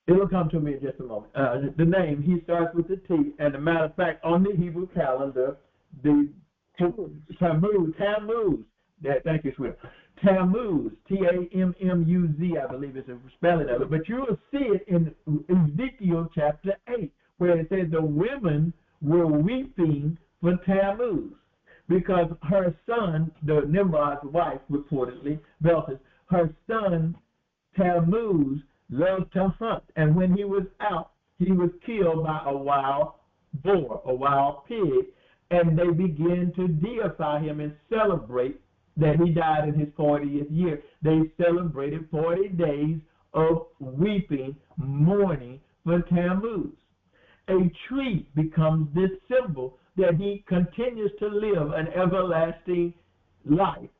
It'll come to me in just a moment. The name, he starts with a T, and as a matter of fact, on the Hebrew calendar, the Tammuz, thank you, Swift. Tammuz, T-A-M-M-U-Z, I believe is a spelling of it. But you will see it in Ezekiel chapter 8, where it says the women were weeping for Tammuz because her son, the Nimrod's wife, reportedly, Beltis, her son Tammuz loved to hunt, and when he was out, he was killed by a wild boar, a wild pig, and they began to deify him and celebrate that he died in his 40th year. They celebrated 40 days of weeping, mourning for Tammuz. A tree becomes this symbol that he continues to live an everlasting life,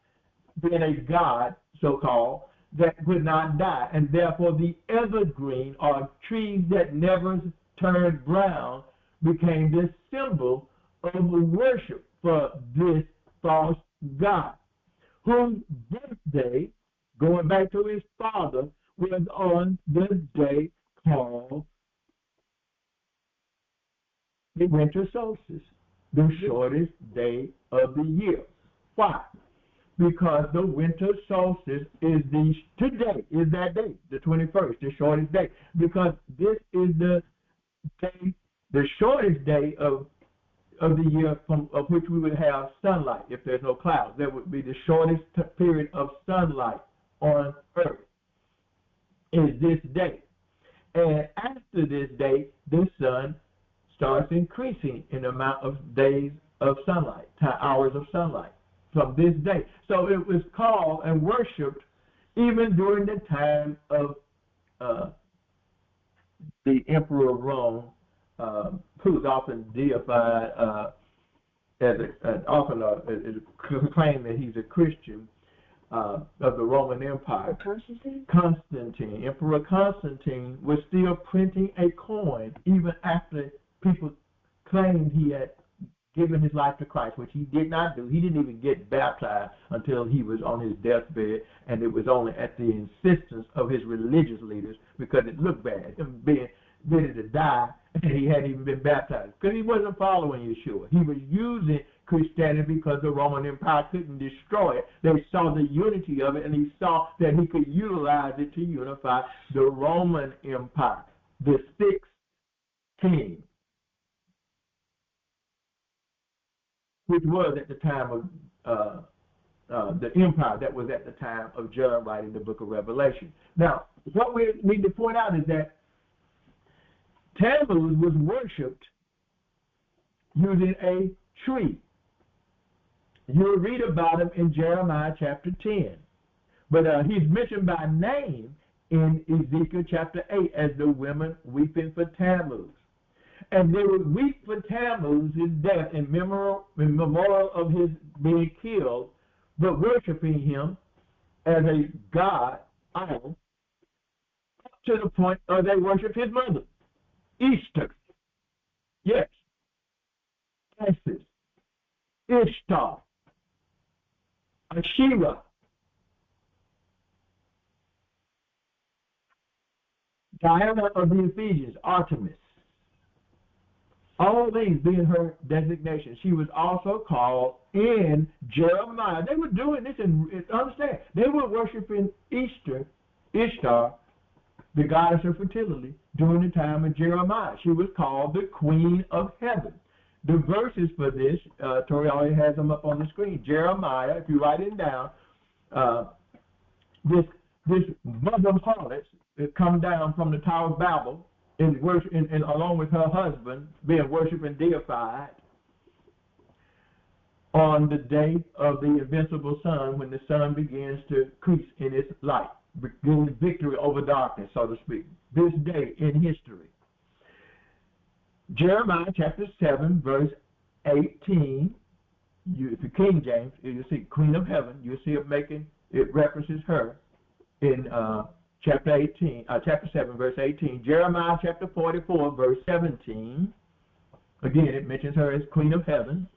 being a god, so-called, that would not die. And therefore the evergreen, or trees that never turned brown, became this symbol of worship for this false god, whose birthday, going back to his father, was on the day called the winter solstice, the shortest day of the year. Why? Because the winter solstice is today is that day, the 21st, the shortest day. Because this is the day, the shortest day of the year of which we would have sunlight. If there's no clouds, that would be the shortest period of sunlight on earth is this day. And after this day, the sun starts increasing in the amount of days of sunlight, hours of sunlight from this day. So it was called and worshipped even during the time of the Emperor of Rome, who's often deified is claimed that he's a Christian of the Roman Empire. Constantine, Emperor Constantine, was still printing a coin even after people claimed he had given his life to Christ, which he did not do. He didn't even get baptized until he was on his deathbed, and it was only at the insistence of his religious leaders because it looked bad, him being ready to die, and he hadn't even been baptized because he wasn't following Yeshua. He was using Christianity because the Roman Empire couldn't destroy it. They saw the unity of it, and he saw that he could utilize it to unify the Roman Empire, the sixth king, which was at the time of the empire that was at the time of John writing the book of Revelation. Now, what we need to point out is that Tammuz was worshipped using a tree. You'll read about him in Jeremiah chapter 10. But he's mentioned by name in Ezekiel chapter 8 as the women weeping for Tammuz. And they would weep for Tammuz's death in memorial of his being killed, but worshiping him as a god idol, up to the point of they worship his mother, Easter. Yes. Isis, Ishtar, Ashera, Diana of the Ephesians, Artemis. All these being her designation. She was also called in Jeremiah. They were doing this, and understand, they were worshiping Ishtar, the goddess of fertility, during the time of Jeremiah. She was called the Queen of Heaven. The verses for this, Tori already has them up on the screen. Jeremiah, if you write it down, this mother of harlots that come down from the Tower of Babel, and along with her husband, being worshipped and deified on the day of the invincible sun, when the sun begins to increase in its light, gaining victory over darkness, so to speak. This day in history. Jeremiah chapter 7, verse 18. If you're King James, you'll see Queen of Heaven. You'll see it references her in chapter 7, verse 18. Jeremiah chapter 44, verse 17. Again, it mentions her as Queen of Heaven.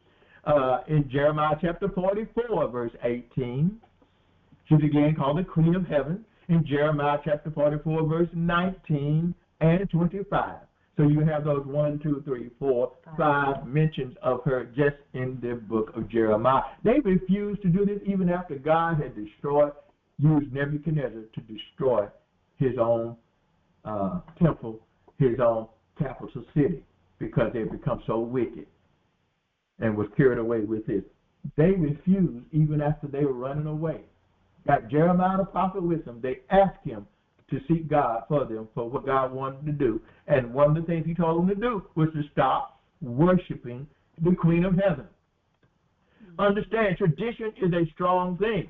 In Jeremiah chapter 44, verse 18, she's again called the Queen of Heaven. In Jeremiah chapter 44, verse 19 and 25. So you have those 1, 2, 3, 4, 5 mentions of her just in the book of Jeremiah. They refused to do this even after God had used Nebuchadnezzar to destroy his own temple, his own capital city, because they had become so wicked and was carried away with it. They refused even after they were running away. Got Jeremiah the prophet with them. They asked him to seek God for them, for what God wanted to do. And one of the things he told them to do was to stop worshiping the Queen of Heaven. Understand, tradition is a strong thing.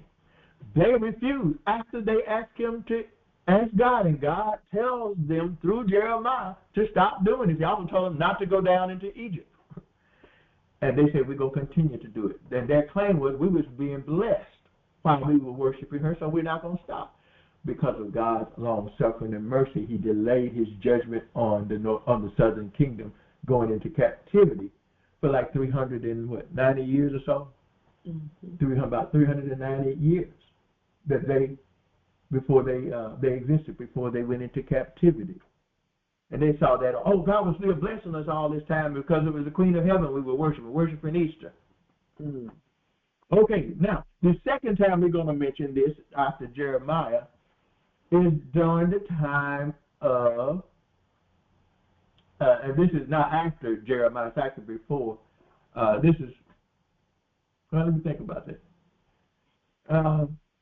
They refused after they asked him to ask God, and God tells them through Jeremiah to stop doing it. He also told them not to go down into Egypt. And they said, we're going to continue to do it. And their claim was, we was being blessed while we were worshiping her, so we're not going to stop. Because of God's long-suffering and mercy, he delayed his judgment on the southern kingdom going into captivity for like 390 years or so. Mm-hmm. About 390 years that before they existed, before they went into captivity. And they saw that, God was still blessing us all this time because it was the Queen of Heaven we were worshiping Easter. Mm. Okay, now, the second time we're going to mention this after Jeremiah is during the time of, and this is not after Jeremiah, it's actually before. Let me think about that.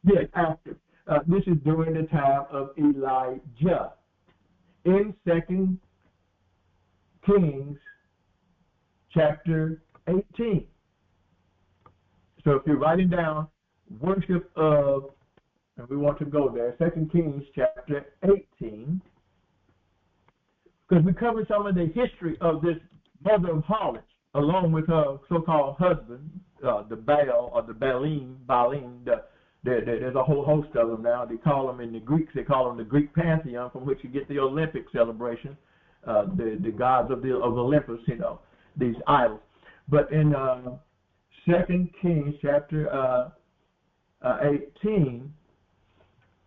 Yes, after. This is during the time of Elijah. In 2 Kings chapter 18. So if you're writing down worship of, and we want to go there, 2 Kings chapter 18, because we cover some of the history of this mother of harlots, along with her so-called husband, the Baal or the Baalim. There's a whole host of them now. They call them in the Greeks, they call them the Greek pantheon, from which you get the Olympic celebration, the gods of Olympus, these idols. But in 2 Kings chapter 18,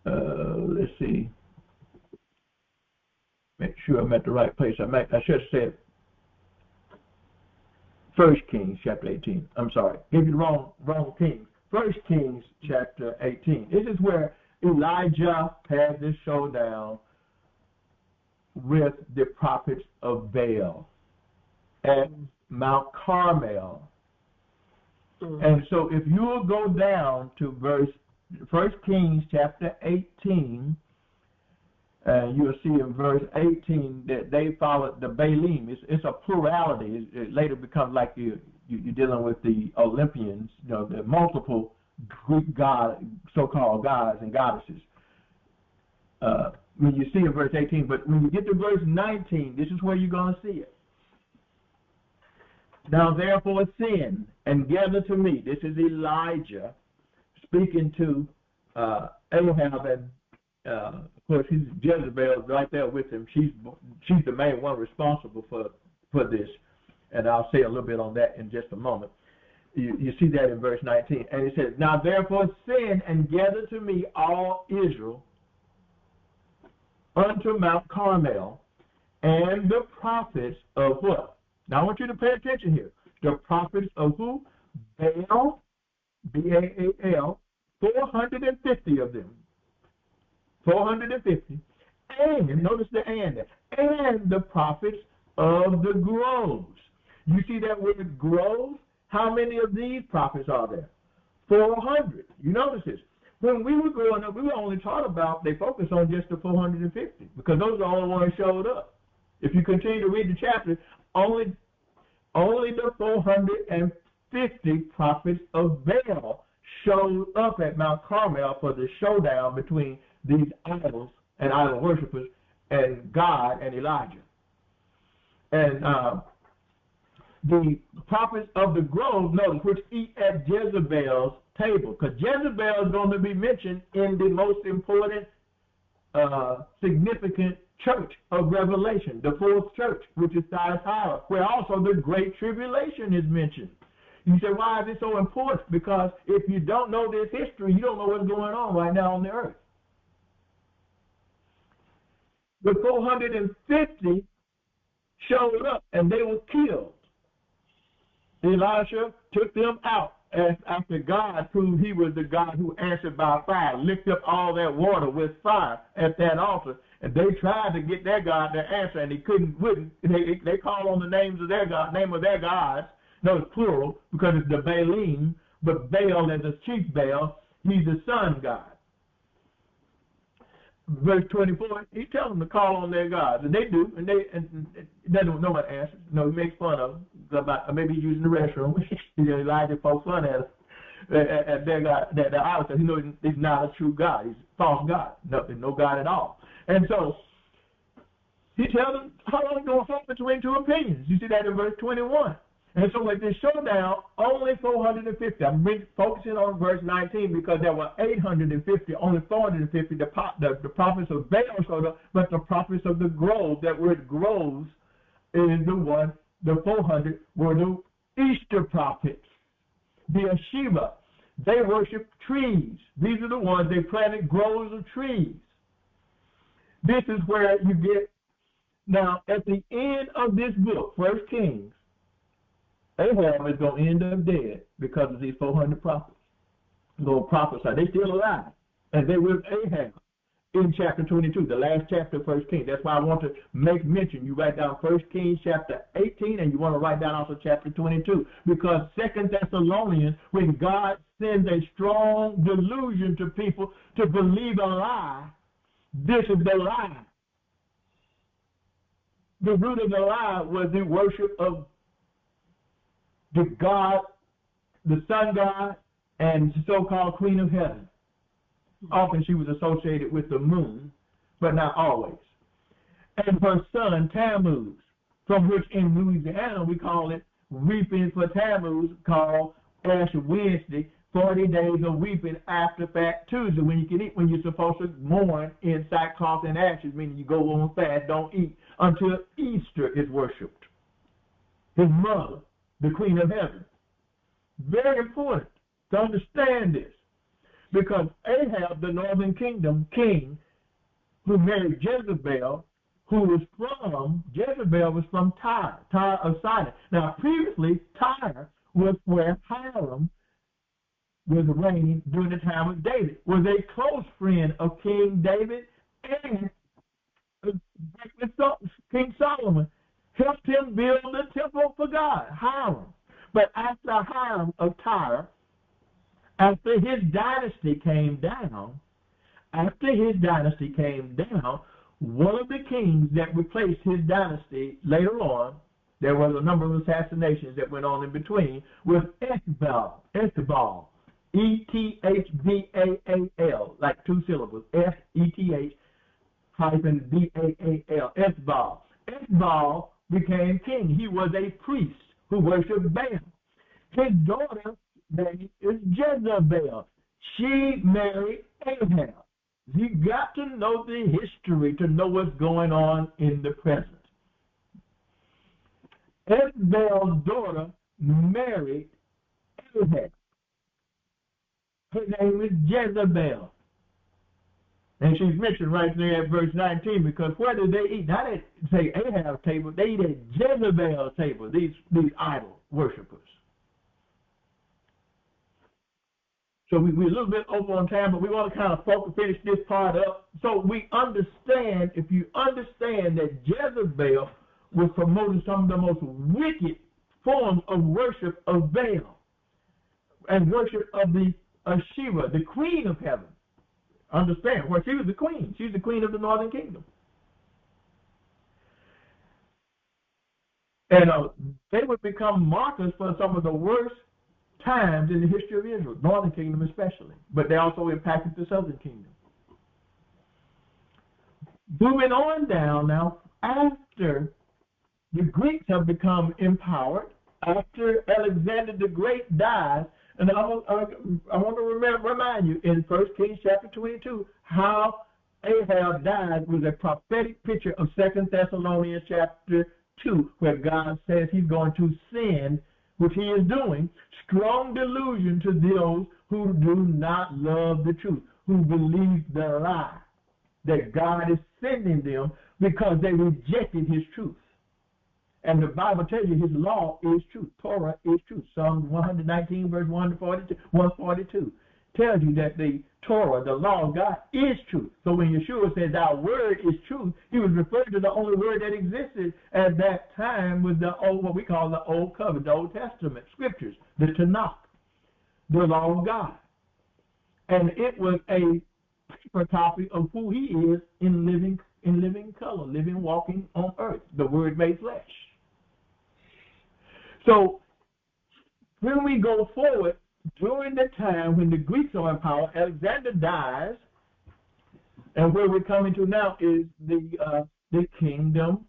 let's see. Make sure I'm at the right place. I should have said 1 Kings chapter 18. I'm sorry. Give you the wrong Kings. 1 Kings chapter 18. This is where Elijah had this showdown with the prophets of Baal at Mount Carmel. And so if you will go down to 1 Kings chapter 18, you'll see in verse 18 that they followed the Baalim. It's a plurality. It later becomes like you're dealing with the Olympians, the multiple Greek so-called gods and goddesses. When you see in verse 18, but when you get to verse 19, this is where you're going to see it. Now therefore sin and gather to me. This is Elijah speaking to Ahab, and of course he's Jezebel right there with him. She's the main one responsible for this, and I'll say a little bit on that in just a moment. You see that in verse 19, and it says, now therefore sin and gather to me all Israel unto Mount Carmel, and the prophets of what? Now I want you to pay attention here. The prophets of who? Baal, B-A-A-L, 450 of them. 450. And, notice the and the prophets of the groves. You see that word groves? How many of these prophets are there? 400. You notice this. When we were growing up, we were only taught about, they focused on just the 450, because those are the only ones showed up. If you continue to read the chapter, only the 450 prophets of Baal showed up at Mount Carmel for the showdown between these idols and idol worshippers and God and Elijah. And the prophets of the grove, notice, which eat at Jezebel's table, because Jezebel is going to be mentioned in the most important, significant church of Revelation, the fourth church, which is Thyatira, where also the Great Tribulation is mentioned. You say, why is it so important? Because if you don't know this history, you don't know what's going on right now on the earth. The 450 showed up and they were killed. Elisha took them out after God proved he was the God who answered by fire, licked up all that water with fire at that altar. And they tried to get their God to answer, and he wouldn't. They called on the names of their God, name of their gods. No, it's plural because it's the Baalim, but Baal is the chief Baal. He's the sun god. Verse 24, he tells them to call on their gods, and they do, and no one answers. No, he makes fun of them. Maybe he's using the restroom. Elijah pokes fun at their God, their idol, because he knows he's not a true God. He's a false God. No God at all. And so he tells them how long going to hold between two opinions. You see that in verse 21. And so at this showdown, only 450. I'm focusing on verse 19 because there were 850, only 450. The prophets of Baal showed up, but the prophets of the grove, that word groves is the one, the 400 were the Easter prophets. The Yeshua, they worship trees. These are the ones, they planted groves of trees. This is where you get, now at the end of this book, 1 Kings, Ahab is going to end up dead because of these 400 prophets. Going to prophesy. They're still alive. And they with Ahab in chapter 22, the last chapter of 1 Kings. That's why I want to make mention. You write down 1 Kings chapter 18, and you want to write down also chapter 22. Because 2 Thessalonians, when God sends a strong delusion to people to believe a lie, this is the lie. The root of the lie was the worship of the God, the sun god, and the so-called Queen of Heaven. Often she was associated with the moon, but not always. And her son, Tammuz, from which in Louisiana we call it weeping for Tammuz, called Ash Wednesday, 40 days of weeping after Fat Tuesday, when you can eat, when you're supposed to mourn in sackcloth and ashes, meaning you go on fast, don't eat, until Easter is worshipped. His mother, the Queen of Heaven. Very important to understand this, because Ahab, the northern kingdom king, who married Jezebel, Jezebel was from Tyre of Sidon. Now, previously, Tyre was where Hiram was reigning during the time of David, was a close friend of King David, and King Solomon helped him build the temple for God, Hiram. But after Hiram of Tyre, after his dynasty came down, one of the kings that replaced his dynasty later on, there was a number of assassinations that went on in between, was Ethbaal, E-T-H-B-A-A-L, like two syllables, F-E-T-H-B-A-A-L, Ethbaal. Ethbaal became king. He was a priest who worshipped Baal. His daughter name is Jezebel. She married Ahab. You got to know the history to know what's going on in the present. Ethbaal's daughter married Ahab. Her name is Jezebel. And she's mentioned right there at verse 19, because where did they eat? Now they say Ahab's table, they eat at Jezebel's table, these idol worshippers. So we're a little bit over on time, but we want to kind of finish this part up. So we understand, if you understand that Jezebel was promoting some of the most wicked forms of worship of Baal and worship of the Sheba, the Queen of Heaven. Understand, well, she was the queen. She's the queen of the northern kingdom. And they would become markers for some of the worst times in the history of Israel, northern kingdom especially, but they also impacted the southern kingdom. Moving on down now, after the Greeks have become empowered, after Alexander the Great dies, and I want to remind you in 1 Kings chapter 22 how Ahab died was a prophetic picture of 2 Thessalonians chapter 2, where God says he's going to send, which he is doing, strong delusion to those who do not love the truth, who believe the lie, that God is sending them because they rejected his truth. And the Bible tells you his law is truth. Torah is truth. Psalm 119, verse 142 tells you that the Torah, the law of God, is truth. So when Yeshua says our word is truth, he was referring to the only word that existed at that time was the old, what we call the Old Covenant, the Old Testament scriptures, the Tanakh, the law of God. And it was a paper copy of who he is in living color, living, walking on earth, the word made flesh. So when we go forward, during the time when the Greeks are in power, Alexander dies, and where we're coming to now is the kingdom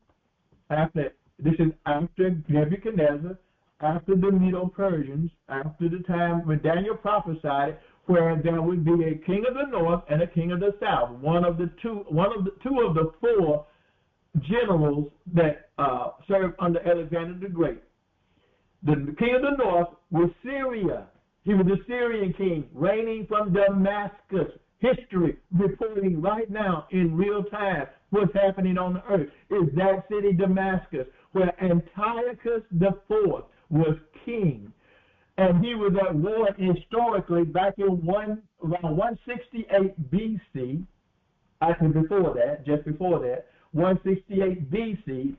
after. This is after Nebuchadnezzar, after the Medo-Persians, after the time when Daniel prophesied, where there would be a king of the north and a king of the south. Two of the four generals that served under Alexander the Great. The king of the north was Syria. He was the Syrian king, reigning from Damascus. History reporting right now in real time what's happening on the earth is that city Damascus, where Antiochus IV was king. And he was at war historically back in around 168 BC, actually just before that, 168 BC,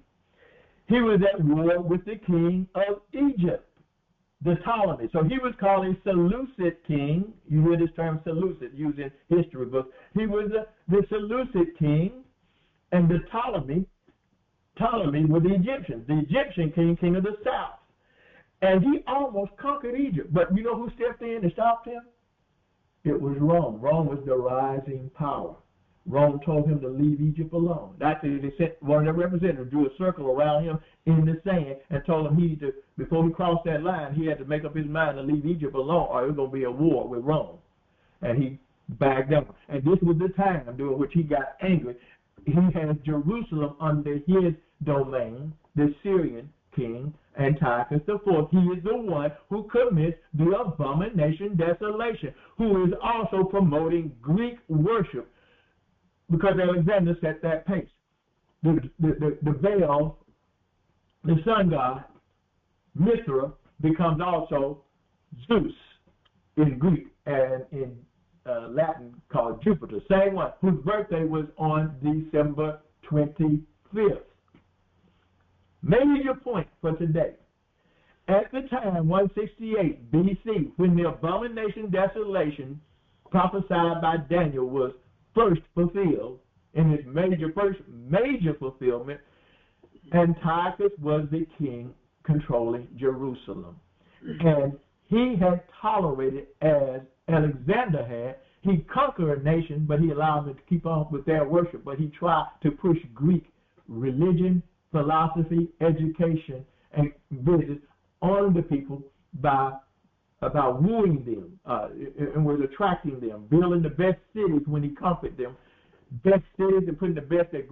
he was at war with the king of Egypt, the Ptolemy. So he was called a Seleucid king. You hear this term Seleucid used in history books. He was the Seleucid king, and the Ptolemy were the Egyptians. The Egyptian king of the south. And he almost conquered Egypt. But you know who stepped in and stopped him? It was Rome. Rome was the rising power. Rome told him to leave Egypt alone. Actually, they sent one of their representatives, drew a circle around him in the sand, and told him before he crossed that line, he had to make up his mind to leave Egypt alone, or it was going to be a war with Rome. And he backed down. And this was the time during which he got angry. He has Jerusalem under his domain, the Syrian king, Antiochus IV. He is the one who commits the abomination, desolation, who is also promoting Greek worship, because Alexander set that pace. The Baal, the sun god, Mithra, becomes also Zeus in Greek, and in Latin called Jupiter, same one, whose birthday was on December 25th. Major point for today. At the time, 168 BC, when the abomination desolation prophesied by Daniel was first fulfilled, in its first major fulfillment, Antiochus was the king controlling Jerusalem. And he had tolerated, as Alexander had, he conquered a nation, but he allowed them to keep on with their worship. But he tried to push Greek religion, philosophy, education, and business on the people by wooing them and was attracting them, building the best cities when he conquered them, best cities, and putting the best that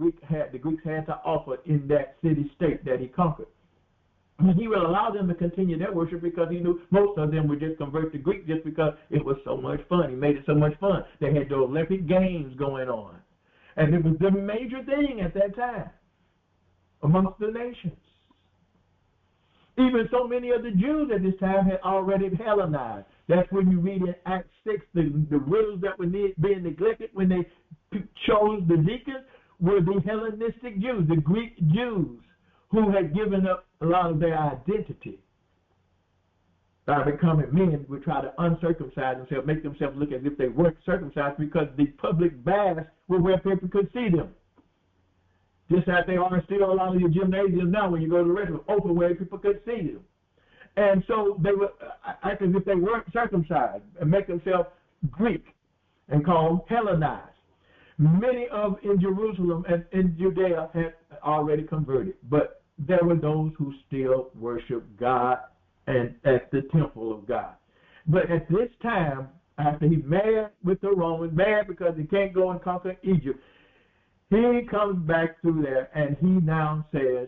the Greeks had to offer in that city-state that he conquered. And he would allow them to continue their worship because he knew most of them would just convert to Greek just because it was so much fun. He made it so much fun. They had the Olympic Games going on. And it was the major thing at that time amongst the nations. Even so many of the Jews at this time had already Hellenized. That's when you read in Acts 6, the widows that were being neglected when they chose the deacons were the Hellenistic Jews, the Greek Jews, who had given up a lot of their identity. By becoming men, would try to uncircumcise themselves, make themselves look as if they weren't circumcised, because the public baths were where people could see them. Just as they are still a lot of your gymnasiums now, when you go to the restroom, open where people could see them. And so they would act as if they weren't circumcised and make themselves Greek and call them Hellenized. Many in Jerusalem and in Judea had already converted, but there were those who still worshiped God and at the temple of God. But at this time, after he's mad with the Romans, mad because he can't go and conquer Egypt, he comes back through there, and he now says,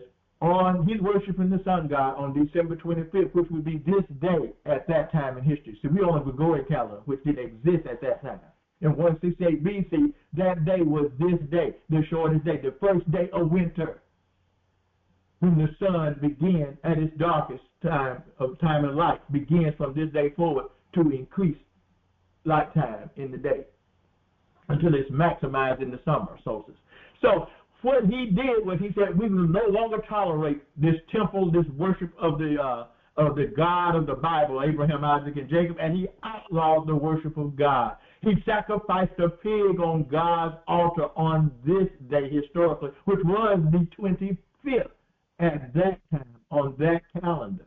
he's worshiping the sun god on December 25th, which would be this day at that time in history. So we on a Gregorian calendar, which didn't exist at that time. In 168 BC, that day was this day, the shortest day, the first day of winter, when the sun begins at its darkest time of light, begins from this day forward to increase light time in the day until it's maximized in the summer solstice. So what he did was he said, we will no longer tolerate this temple, this worship of the God of the Bible, Abraham, Isaac, and Jacob, and he outlawed the worship of God. He sacrificed a pig on God's altar on this day historically, which was the 25th at that time, on that calendar,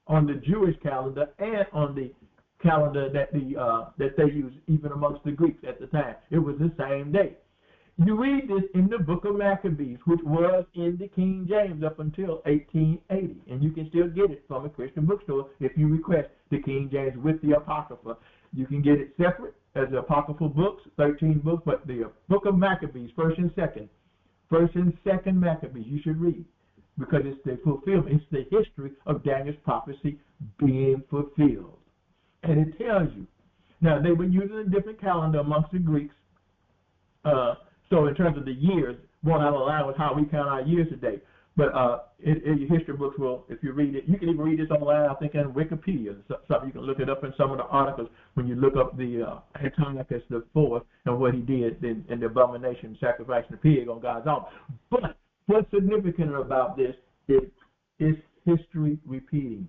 on the Jewish calendar and on the calendar that they used even amongst the Greeks at the time. It was the same day. You read this in the book of Maccabees, which was in the King James up until 1880, and you can still get it from a Christian bookstore if you request the King James with the Apocrypha. You can get it separate as the Apocryphal books, 13 books, but the book of Maccabees, first and second Maccabees, you should read, because it's the fulfillment, it's the history of Daniel's prophecy being fulfilled. And it tells you. Now, they were using a different calendar amongst the Greeks. So in terms of the years, won't align with how we count our years today. But in your history books, well, if you read it, you can even read this online, I think, in Wikipedia. So you can look it up in some of the articles when you look up the Antiochus IV and what he did in the abomination, sacrificing the pig on God's altar. But what's significant about this is history repeating.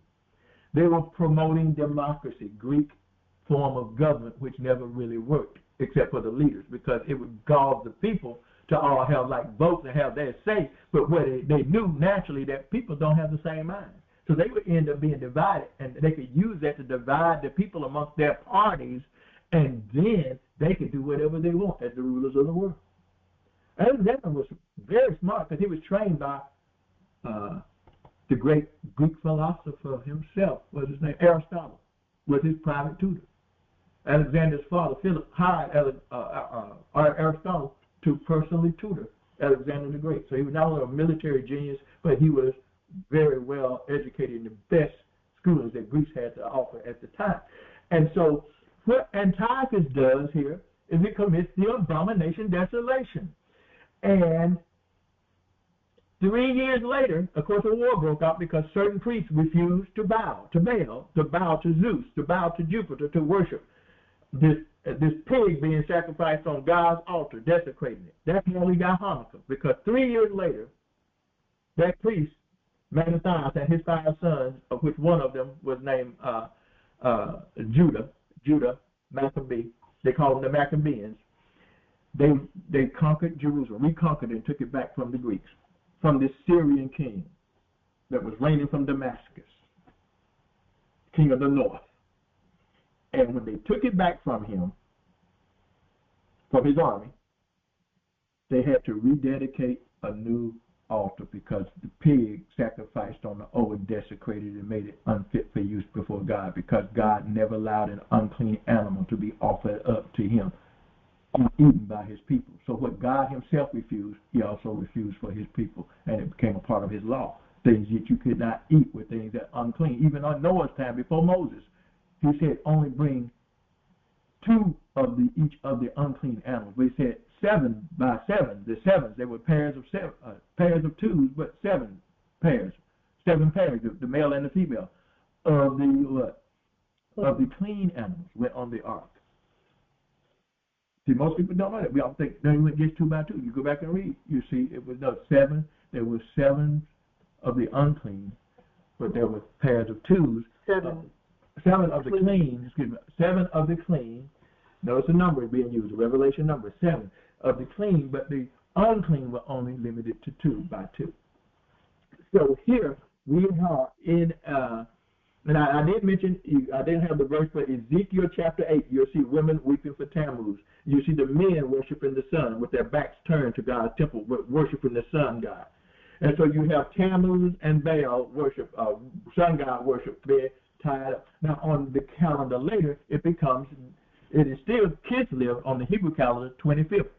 They were promoting democracy, Greek form of government, which never really worked, except for the leaders, because it would gall the people to all have like votes and have their say. But what they knew naturally that people don't have the same mind. So they would end up being divided, and they could use that to divide the people amongst their parties, and then they could do whatever they want as the rulers of the world. Alexander was very smart because he was trained by the great Greek philosopher himself. What's his name? Aristotle was his private tutor. Alexander's father, Philip, hired Aristotle to personally tutor Alexander the Great. So he was not only a military genius, but he was very well educated in the best schools that Greece had to offer at the time. And so what Antiochus does here is he commits the abomination desolation. And 3 years later, of course, a war broke out because certain priests refused to bow to Baal, to bow to Zeus, to bow to Jupiter, to worship this pig being sacrificed on God's altar, desecrating it. That's why we got Hanukkah, because 3 years later, that priest, Mattathias, and his 5 sons, of which one of them was named Judah Maccabee, they called them the Maccabeans, they conquered Jerusalem, reconquered it, and took it back from the Greeks, from this Syrian king that was reigning from Damascus, king of the north. And when they took it back from him, from his army, they had to rededicate a new altar because the pig sacrificed on the altar desecrated and made it unfit for use before God, because God never allowed an unclean animal to be offered up to him and eaten by his people. So what God himself refused, he also refused for his people, and it became a part of his law. Things that you could not eat were things that are unclean. Even on Noah's time, before Moses, he said only bring 2 of each of the unclean animals. But he said 7 by 7. The 7s, they were pairs of 2s, but 7 pairs, 7 pairs, the male and the female of the clean animals went on the ark. See, most people don't know that. We all think they went just 2 by 2. You go back and read, you see it was no 7. There were 7 of the unclean, but there were pairs of 2s. 7 of the clean. Excuse me. 7 of the clean. Notice the number being used. The Revelation number 7 of the clean, but the unclean were only limited to 2 by 2. So here we are in. And I did mention, I didn't have the verse, but Ezekiel chapter 8, you'll see women weeping for Tammuz. You see the men worshiping the sun with their backs turned to God's temple, worshiping the sun god. And so you have Tammuz and Baal worship, sun god worship being tied up. Now on the calendar later, it is still Kislev on the Hebrew calendar, 25th.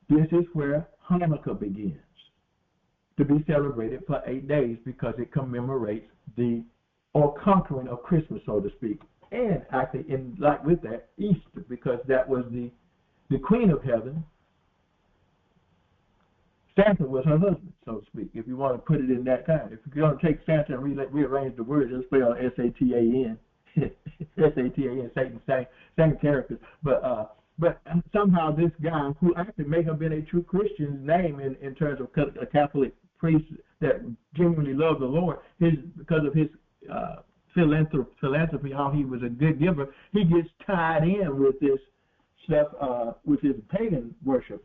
This is where Hanukkah begins to be celebrated for 8 days because it commemorates the conquering of Christmas, so to speak, and actually with that Easter, because that was the Queen of Heaven. Santa was her husband, so to speak, if you want to put it in that time. If you're going to take Santa and rearrange the words, it'll spell S-A-T-A-N. S-A-T-A-N, Satan, same characters. But somehow this guy, who actually may have been a true Christian's name in terms of a Catholic priest that genuinely loved the Lord, because of his philanthropy, how he was a good giver, he gets tied in with this stuff, which is pagan worship.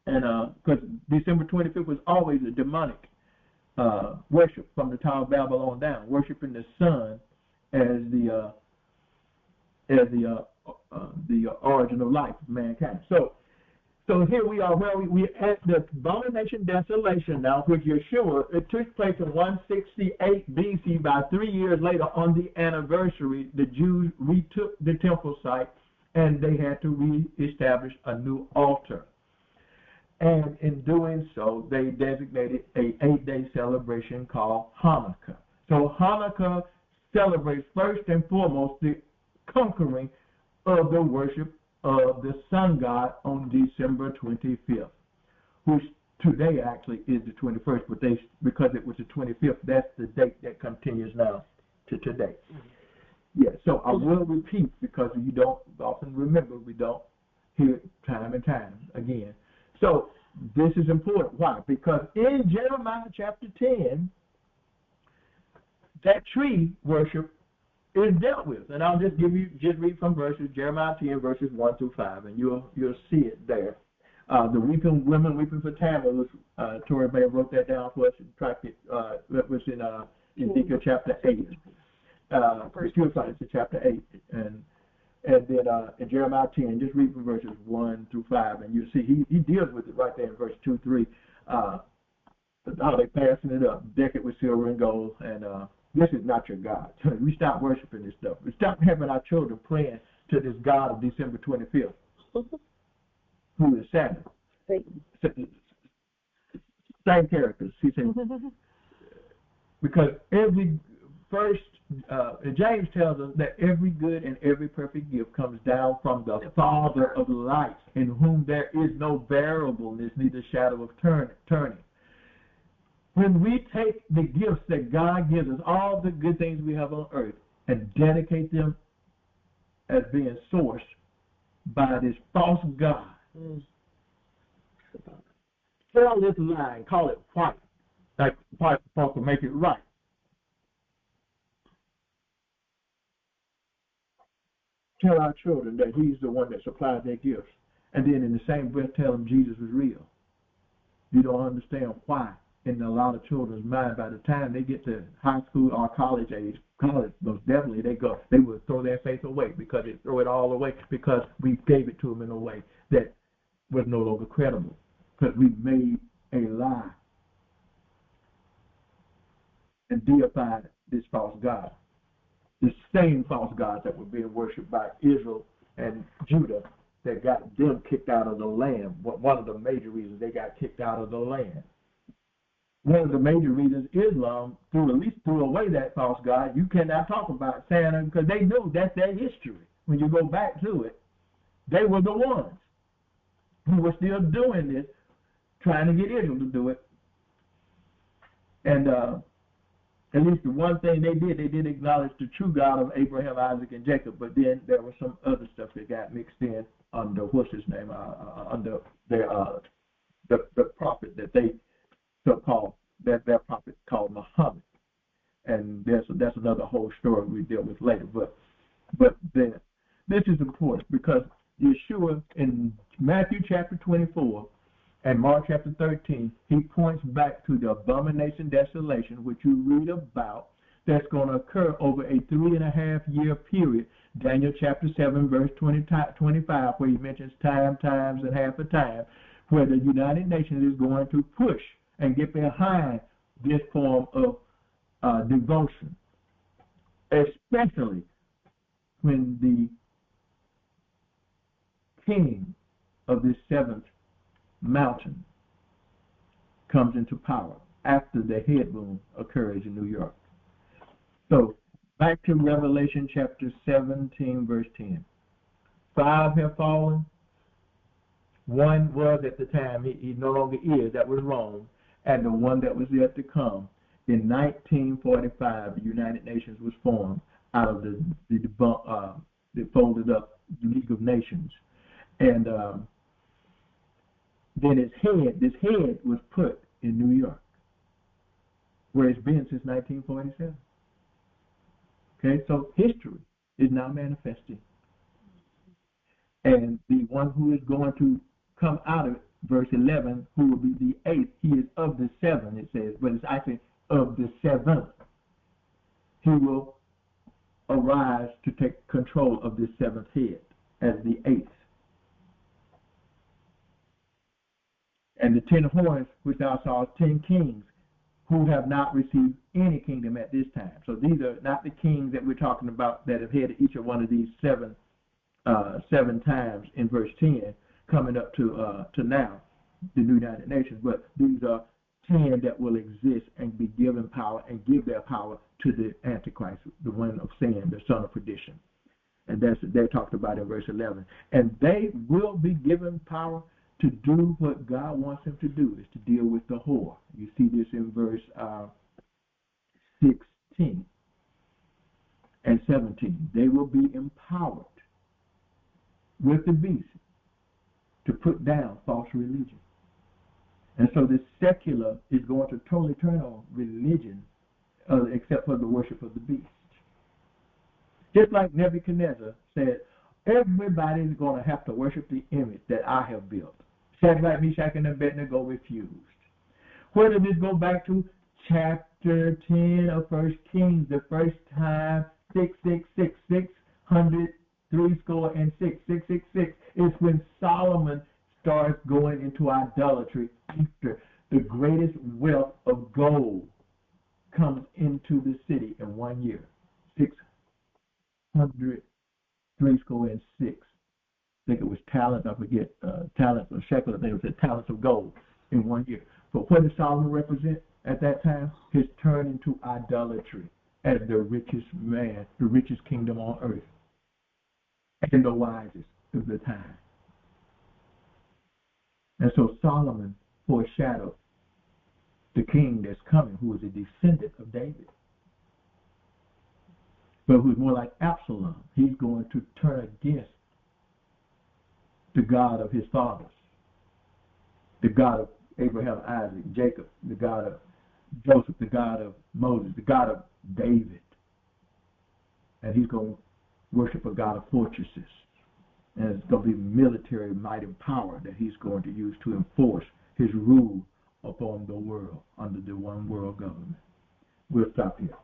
And because December 25th was always a demonic worship from the Tower of Babylon down, worshiping the sun as the origin of life, mankind. So here we are, where we're at the abomination desolation now, which Yeshua, it took place in 168 BC. By 3 years later, on the anniversary, the Jews retook the temple site, and they had to reestablish a new altar. And in doing so, they designated a 8-day celebration called Hanukkah. So Hanukkah celebrates first and foremost the conquering of the worship of the sun god on December 25th, which today actually is the 21st, but because it was the 25th, that's the date that continues now to today. Yeah, so I will repeat, because you don't often remember, we don't hear it time and time again. So this is important. Why? Because in Jeremiah chapter 10, that tree worship is dealt with. And I'll just read from Jeremiah 10, verses 1 through 5, and you'll see it there. The weeping women weeping for Tammuz. Tori May wrote that down for us and tracked it. That was in Ezekiel chapter 8. Chapter 8. And then in Jeremiah 10, just read from verses 1 through 5, and you see he deals with it right there in verse 2, 3. How they passing it up, deck it with silver and gold, and this is not your God. We stop worshiping this stuff. We stop having our children praying to this God of December 25th, who is Saturn. Same characters. He said, because James tells us that every good and every perfect gift comes down from the Father of lights, in whom there is no variableness, neither shadow of turning. When we take the gifts that God gives us, all the good things we have on earth, and dedicate them as being sourced by this false God, tell this line, call it white, like white folk will make it right. Tell our children that he's the one that supplied their gifts, and then in the same breath tell them Jesus was real. You don't understand why. In a lot of children's mind, by the time they get to high school or college age, most definitely they will throw their faith away, because they throw it all away because we gave it to them in a way that was no longer credible, because we made a lie and deified this false God. The same false gods that were being worshipped by Israel and Judah that got them kicked out of the land. One of the major reasons they got kicked out of the land. One of the major reasons Islam at least threw away that false god. You cannot talk about Santa, because they knew that's their history. When you go back to it, they were the ones who were still doing this, trying to get Israel to do it. And at least the one thing they did acknowledge the true God of Abraham, Isaac, and Jacob. But then there was some other stuff that got mixed in under what's his name, under their the prophet that they so-called, that their prophet called Muhammad. And that's another whole story we deal with later. But then this is important, because Yeshua in Matthew chapter 24 and Mark chapter 13, he points back to the abomination, desolation, which you read about, that's going to occur over a 3.5 year period. Daniel chapter 7, verse 25, where he mentions times, and half a time, where the United Nations is going to push and get behind this form of devotion, especially when the king of this seventh mountain comes into power after the head boom occurs in New York. So back to Revelation chapter 17, verse 10. 5 have fallen. One was at the time, he no longer is, that was Rome, and the one that was yet to come. In 1945, the United Nations was formed out of the folded up League of Nations. And then this head was put in New York, where it's been since 1947. Okay, so history is now manifesting. And the one who is going to come out of it, verse 11, who will be the eighth, he is of the seven, it says, but it's actually of the seventh. He will arise to take control of this seventh head as the eighth. And the 10 horns which thou sawest, 10 kings, who have not received any kingdom at this time. So these are not the kings that we're talking about that have had each of one of these seven times in verse 10, coming up to now, the New United Nations. But these are 10 that will exist and be given power and give their power to the Antichrist, the one of sin, the son of perdition. And they're talked about in verse 11. And they will be given power to do what God wants them to do, is to deal with the whore. You see this in verse 16 and 17. They will be empowered with the beast to put down false religion. And so this secular is going to totally turn on religion, except for the worship of the beast. Just like Nebuchadnezzar said, everybody is going to have to worship the image that I have built. Shadrach, Meshach, and Abednego refused. Where did this go back to? Chapter 10 of 1 Kings, the first time 666, 600, 666 is when Solomon starts going into idolatry after the greatest wealth of gold comes into the city in 1 year. 600, 666. I think it was talents, I forget, talents or shekels, I think it was talents of gold in 1 year. But what did Solomon represent at that time? His turn into idolatry as the richest man, the richest kingdom on earth, and the wisest of the time. And so Solomon foreshadowed the king that's coming, who is a descendant of David, but who's more like Absalom. He's going to turn against the God of his fathers, the God of Abraham, Isaac, Jacob, the God of Joseph, the God of Moses, the God of David. And he's going to worship a God of fortresses. And it's going to be military might and power that he's going to use to enforce his rule upon the world under the one world government. We'll stop here.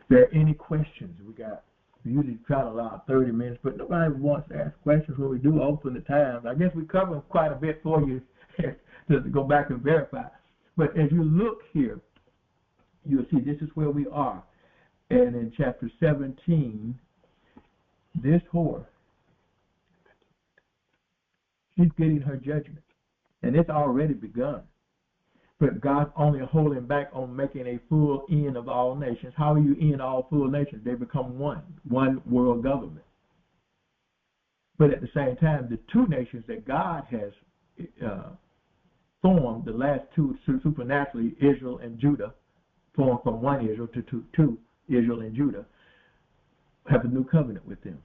If there are any questions, we usually try to allow 30 minutes, but nobody wants to ask questions when we do open the times. I guess we cover quite a bit for you to go back and verify. But as you look here, you'll see this is where we are. And in chapter 17, this whore, she's getting her judgment. And it's already begun. But God's only holding back on making a full end of all nations. How do you end all full nations? They become one world government. But at the same time, the two nations that God has formed, the last two supernaturally, Israel and Judah, formed from one Israel to two, Israel and Judah, have a new covenant with them.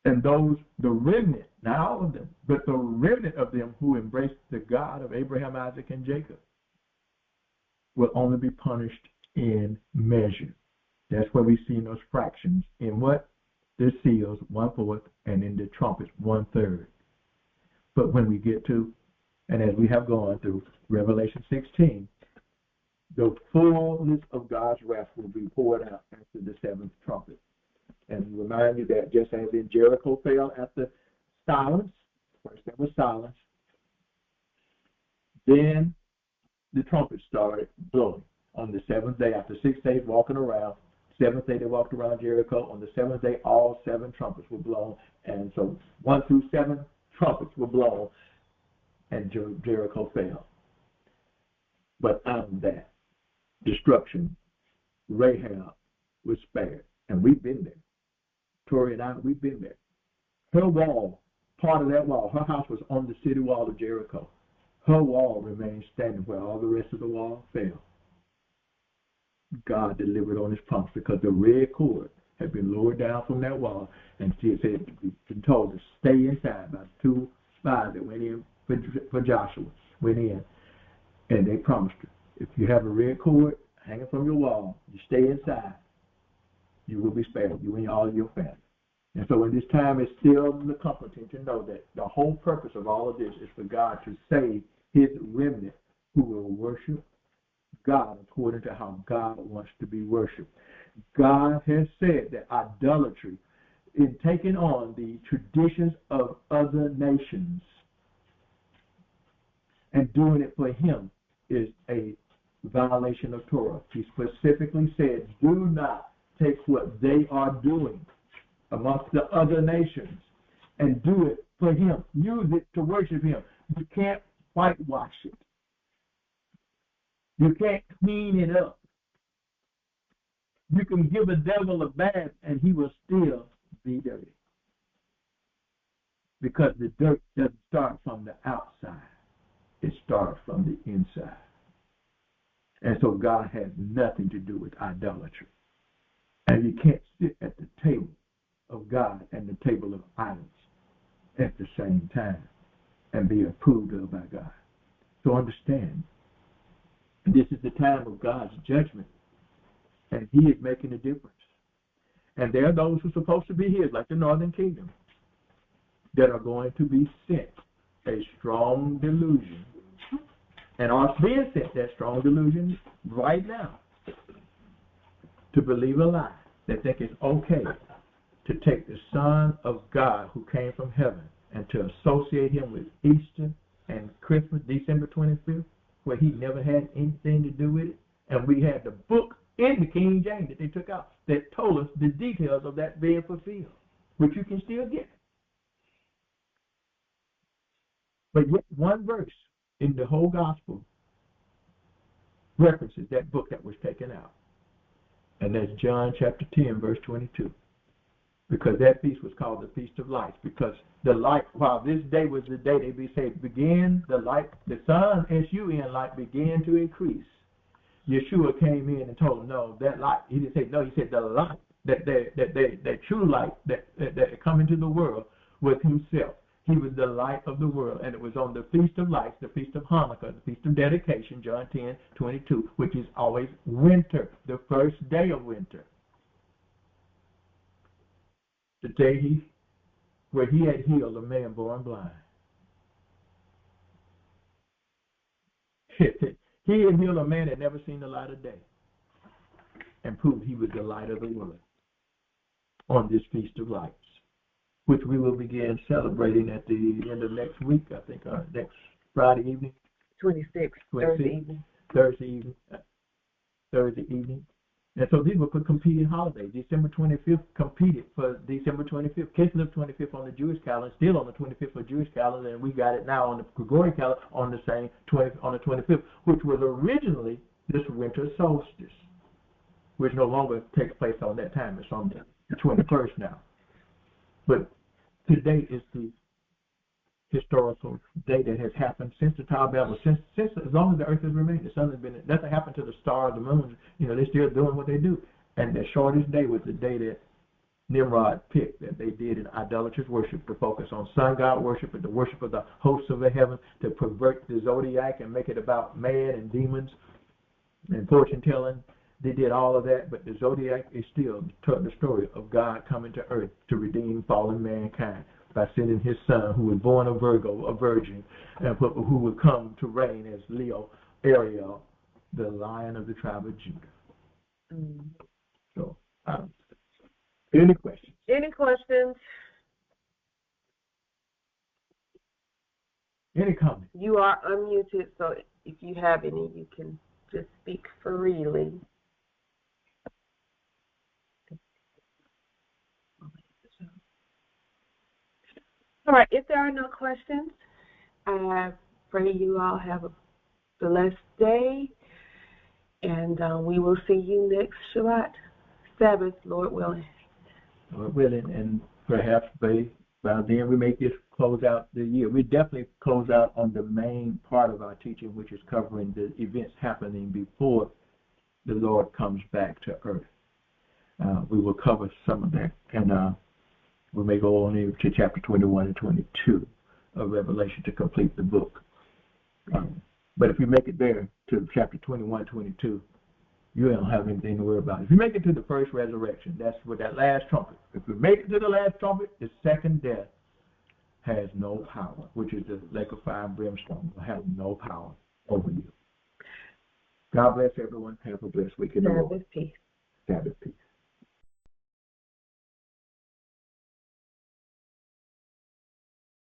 And those, the remnant, not all of them, but the remnant of them who embraced the God of Abraham, Isaac, and Jacob will only be punished in measure. That's where we see those fractions. In what? The seals, 1/4, and in the trumpets, 1/3. But when we get to, and as we have gone through Revelation 16, the fullness of God's wrath will be poured out after the seventh trumpet. And remind you that just as in Jericho fell after silence, first there was silence, then the trumpet started blowing on the seventh day. After 6 days walking around, seventh day they walked around Jericho. On the seventh day, all 7 trumpets were blown. And so 1 through 7 trumpets were blown, and Jericho fell. But out of that destruction, Rahab was spared. And we've been there. Tori and I, we've been there. Her wall, part of that wall, her house was on the city wall of Jericho. Her wall remained standing where all the rest of the wall fell. God delivered on his promise because the red cord had been lowered down from that wall, and she had been told to stay inside by 2 spies that went in for Joshua, went in, and they promised her, if you have a red cord hanging from your wall, you stay inside, you will be spared, you and all of your family. And so in this time, it's still comforting to know that the whole purpose of all of this is for God to save his remnant who will worship God according to how God wants to be worshipped. God has said that idolatry, in taking on the traditions of other nations and doing it for him, is a violation of Torah. He specifically said, do not take what they are doing amongst the other nations and do it for him. Use it to worship him. You can't whitewash it. You can't clean it up. You can give a devil a bath and he will still be dirty. Because the dirt doesn't start from the outside. It starts from the inside. And so God has nothing to do with idolatry. And you can't sit at the table of God and the table of idols at the same time and be approved of by God. So understand, this is the time of God's judgment, and he is making a difference. And there are those who are supposed to be his, like the northern kingdom, that are going to be sent a strong delusion, and are being sent that strong delusion right now, to believe a lie, that think it's okay to take the Son of God who came from heaven and to associate him with Easter and Christmas, December 25th, where he never had anything to do with it. And we had the book in the King James that they took out that told us the details of that being fulfilled, which you can still get. But yet one verse in the whole gospel references that book that was taken out. And that's John chapter 10, verse 22. Because that feast was called the Feast of Lights. Because the light, while this day was the day they say began, the light, the sun, S-U-N, light began to increase. Yeshua came in and told them, no, that light, he didn't say, no, he said the light, that true light that come into the world was himself. He was the light of the world, and it was on the Feast of Lights, the Feast of Hanukkah, the Feast of Dedication, John 10, 22, which is always winter, the first day of winter. The day where he had healed a man born blind. He had healed a man that never seen the light of day and proved he was the light of the world on this Feast of Lights, which we will begin celebrating at the end of next week, I think, next Friday evening. 26th, Thursday evening. Thursday evening. And so these were competing holidays. December 25th competed for December 25th. Kislev 25th on the Jewish calendar, still on the 25th of Jewish calendar, and we got it now on the Gregorian calendar on the same on the 25th, which was originally this winter solstice, which no longer takes place on that time. It's on the 21st now. But today is the historical day that has happened since the Tower of Babel, since as long as the earth has remained. The sun has been, nothing happened to the stars, the moons. They're still doing what they do. And the shortest day was the day that Nimrod picked, that they did in idolatrous worship, to focus on sun god worship and the worship of the hosts of the heavens, to pervert the zodiac and make it about man and demons and fortune telling. They did all of that, but the zodiac is still the story of God coming to earth to redeem fallen mankind by sending his son, who was born of Virgo, a virgin, and who would come to reign as Leo, Ariel, the Lion of the tribe of Judah. Mm. So, any questions? Any questions? Any comments? You are unmuted, so if you have any, you can just speak freely. All right, if there are no questions, I pray you all have a blessed day, and we will see you next Shabbat, Sabbath, Lord willing. Lord willing, and perhaps by then we may just close out the year. We definitely close out on the main part of our teaching, which is covering the events happening before the Lord comes back to earth. We will cover some of that, and we may go on into chapter 21 and 22 of Revelation to complete the book. But if you make it there to chapter 21, 22, you don't have anything to worry about. If you make it to the first resurrection, that's with that last trumpet. If you make it to the last trumpet, the second death has no power, which is the lake of fire and brimstone, will have no power over you. God bless everyone. Have a blessed week in the Lord. Sabbath peace. Sabbath peace.